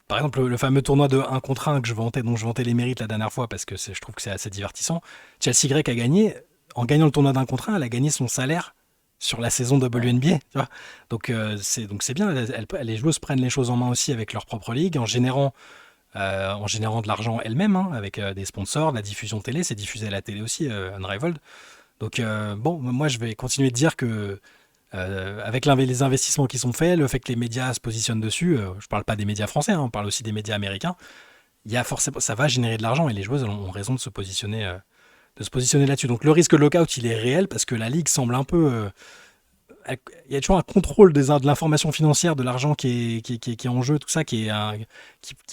Speaker 2: Par exemple, le fameux tournoi de 1 contre 1 dont je vantais les mérites la dernière fois parce que je trouve que c'est assez divertissant. Chelsea Grec a gagné. En gagnant le tournoi d'un contre 1, elle a gagné son salaire sur la saison
Speaker 1: Ouais.
Speaker 2: WNBA. Tu vois, donc c'est bien. Les joueuses prennent les choses en main aussi avec leur propre ligue en générant de l'argent elles-mêmes, avec des sponsors, de la diffusion télé. C'est diffusé à la télé aussi, Unrivaled. Donc bon, moi je vais continuer de dire que avec les investissements qui sont faits, le fait que les médias se positionnent dessus, je parle pas des médias français, on parle aussi des médias américains, il y a forcément, ça va générer de l'argent et les joueuses ont raison de se positionner là-dessus. Donc le risque de lockout, il est réel parce que la ligue semble un peu, il y a toujours un contrôle de l'information financière, de l'argent qui est en jeu, tout ça, qui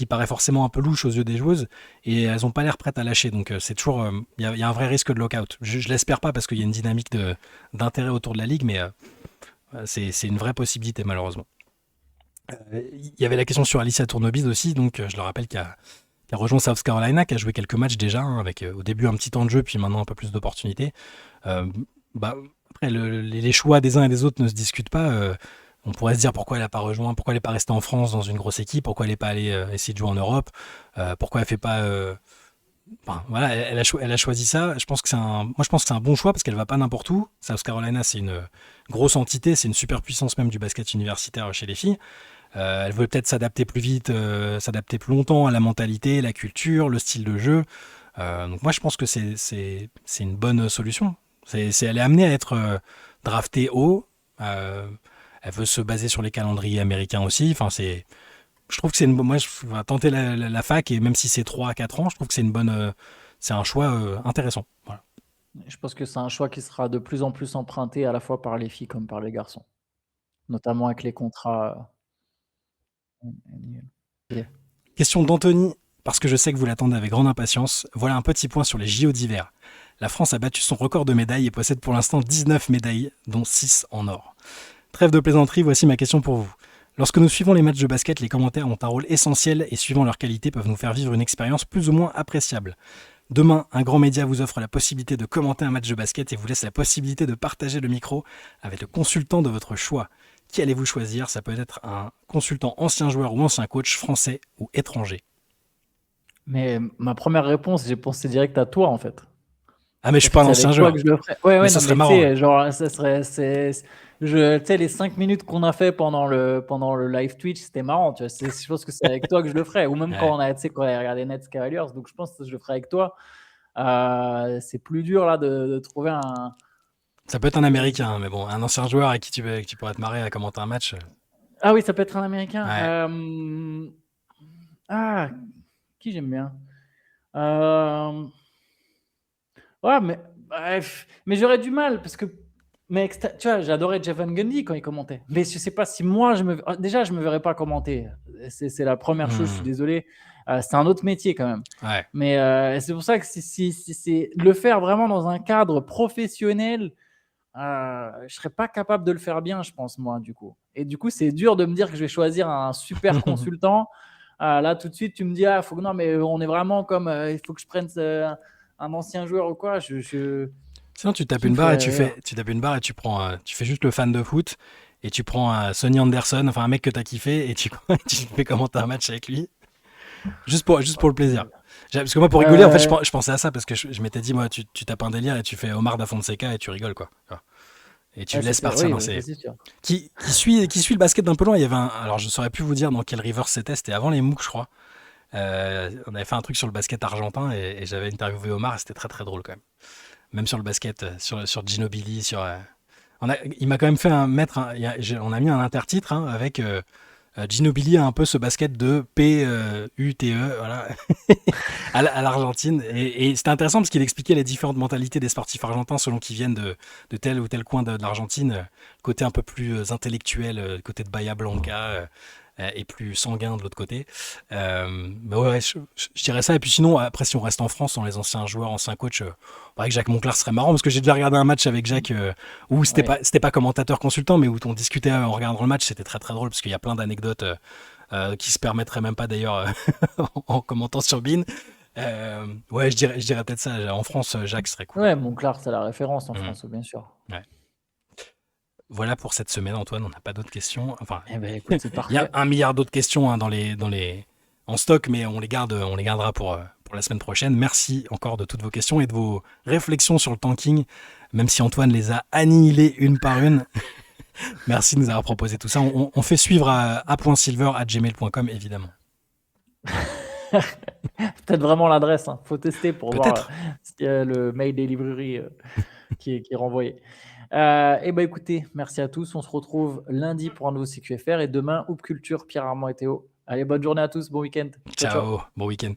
Speaker 2: paraît forcément un peu louche aux yeux des joueuses, et elles n'ont pas l'air prêtes à lâcher. Donc c'est toujours, il y a un vrai risque de lockout. Je l'espère pas parce qu'il y a une dynamique d'intérêt autour de la ligue, mais c'est une vraie possibilité malheureusement. Il y avait la question sur Alicia Tournevis aussi, donc je le rappelle qui a rejoint South Carolina, qui a joué quelques matchs déjà, avec au début un petit temps de jeu, puis maintenant un peu plus d'opportunités. Euh, bah, après, les choix des uns et des autres ne se discutent pas. On pourrait se dire pourquoi elle n'a pas rejoint, pourquoi elle n'est pas restée en France dans une grosse équipe, pourquoi elle n'est pas allée essayer de jouer en Europe, pourquoi elle fait pas. Enfin, voilà, elle a choisi ça. Moi, je pense que c'est un bon choix parce qu'elle va pas n'importe où. South Carolina, c'est une grosse entité, c'est une superpuissance même du basket universitaire chez les filles. Elle veut peut-être s'adapter plus vite, s'adapter plus longtemps à la mentalité, la culture, le style de jeu. Donc moi, je pense que c'est une bonne solution. Elle est amenée à être draftée haut. Euh, Elle veut se baser sur les calendriers américains aussi. Enfin, je trouve que moi, je vais tenter la fac et même si c'est 3 à 4 ans, je trouve que c'est un choix intéressant. Voilà.
Speaker 1: Je pense que c'est un choix qui sera de plus en plus emprunté à la fois par les filles comme par les garçons, notamment avec les contrats annuels. Ok.
Speaker 2: Question d'Anthony, parce que je sais que vous l'attendez avec grande impatience. Voilà un petit point sur les JO d'hiver. La France a battu son record de médailles et possède pour l'instant 19 médailles, dont 6 en or. Trêve de plaisanterie, voici ma question pour vous. Lorsque nous suivons les matchs de basket, les commentaires ont un rôle essentiel et suivant leur qualité peuvent nous faire vivre une expérience plus ou moins appréciable. Demain, un grand média vous offre la possibilité de commenter un match de basket et vous laisse la possibilité de partager le micro avec le consultant de votre choix. Qui allez-vous choisir? Ça peut être un consultant ancien joueur ou ancien coach français ou étranger.
Speaker 1: Mais ma première réponse, j'ai pensé direct à toi en fait.
Speaker 2: Ah, mais je suis
Speaker 1: Parce que
Speaker 2: pas un
Speaker 1: c'est
Speaker 2: ancien
Speaker 1: avec toi que
Speaker 2: joueur.
Speaker 1: je le ferai. Ouais,
Speaker 2: Mais
Speaker 1: ouais,
Speaker 2: ça
Speaker 1: non,
Speaker 2: serait
Speaker 1: mais tu
Speaker 2: marrant.
Speaker 1: sais, genre, ça serait, tu sais, les 5 minutes qu'on a fait pendant le live Twitch, c'était marrant, tu vois. Je pense que c'est avec toi que je le ferai. Ou même
Speaker 2: Ouais.
Speaker 1: quand on a regardé Nets Cavaliers. Donc, je pense que je le ferai avec toi. C'est plus dur, là, de trouver un.
Speaker 2: Ça peut être un Américain, hein, mais bon, un ancien joueur avec qui tu pourrais te marrer à commenter un match.
Speaker 1: Ah oui, ça peut être un Américain.
Speaker 2: Ouais.
Speaker 1: Ah, qui j'aime bien. Euh, Ouais, mais bref, mais j'aurais du mal parce que, mec, tu vois, j'adorais Jeff Van Gundy quand il commentait. Mais je sais pas si moi, déjà, je me verrais pas commenter. C'est la première chose, je suis
Speaker 2: Hmm.
Speaker 1: désolé. C'est un autre métier quand même.
Speaker 2: Ouais.
Speaker 1: Mais c'est pour ça que si c'est le faire vraiment dans un cadre professionnel, je serais pas capable de le faire bien, je pense, moi, du coup. Et du coup, c'est dur de me dire que je vais choisir un super consultant. Là, tout de suite, tu me dis, faut que non, mais on est vraiment comme, il faut que je prenne un ancien joueur ou quoi.
Speaker 2: Sinon, tu tapes
Speaker 1: Qui me
Speaker 2: une barre et
Speaker 1: ferait rire?
Speaker 2: tu tapes une barre et tu prends, tu fais juste le fan de foot et tu prends Sonny Anderson, enfin un mec que t'as kiffé et tu fais commenter un match avec lui, juste pour le plaisir. Parce que moi, pour rigoler, en fait,
Speaker 1: Euh,
Speaker 2: je pensais à ça parce que je m'étais dit, moi, tu tapes un délire et tu fais Omar da Fonseca et tu rigoles, quoi. Tu vois. Et tu
Speaker 1: ouais,
Speaker 2: laisses partir
Speaker 1: oui,
Speaker 2: dans
Speaker 1: oui, ça
Speaker 2: ces.
Speaker 1: c'est sûr.
Speaker 2: Qui suit le basket d'un peu loin. Il y avait alors, je saurais plus vous dire dans quel river c'était avant les MOOC, je crois. On avait fait un truc sur le basket argentin et j'avais interviewé Omar et c'était très très drôle quand même. Même sur le basket, sur Ginobili, il m'a quand même fait on a mis un intertitre hein, avec Ginobili a un peu ce basket de P-U-T-E, voilà, à l'Argentine. Et c'était intéressant parce qu'il expliquait les différentes mentalités des sportifs argentins selon qu'ils viennent de tel ou tel coin de l'Argentine. Côté un peu plus intellectuel, côté de Bahia Blanca, et plus sanguin de l'autre côté. Mais ouais, je dirais ça. Et puis sinon, après, si on reste en France, dans les anciens joueurs, anciens coachs, pareil que Jacques Monclar serait marrant parce que j'ai déjà regardé un match avec Jacques où
Speaker 1: Oui.
Speaker 2: c'était pas commentateur consultant, mais où on discutait en regardant le match. C'était très très drôle parce qu'il y a plein d'anecdotes qui se permettraient même pas d'ailleurs en commentant sur Bean. Ouais, je dirais peut-être ça. En France, Jacques serait cool.
Speaker 1: Ouais, Monclar, c'est la référence en
Speaker 2: Mhm.
Speaker 1: France, bien sûr.
Speaker 2: Ouais. Voilà pour cette semaine, Antoine. On n'a pas d'autres questions. Enfin,
Speaker 1: Eh ben, écoute, c'est
Speaker 2: il y a
Speaker 1: parfait.
Speaker 2: 1 milliard d'autres questions hein, en stock, mais on les gardera pour la semaine prochaine. Merci encore de toutes vos questions et de vos réflexions sur le tanking, même si Antoine les a annihilées une par une. Merci de nous avoir proposé tout ça. On fait suivre à a.silver@gmail.com, évidemment.
Speaker 1: Peut-être vraiment l'adresse. Faut tester pour voir
Speaker 2: Peut-être.
Speaker 1: s'il y a le mail des librairies qui est renvoyé. Et ben écoutez, merci à tous. On se retrouve lundi pour un nouveau CQFR et demain, Hoop Culture, Pierre Armand et Théo. Allez, bonne journée à tous. Bon week-end. Ciao, ciao.
Speaker 2: Ciao, bon week-end.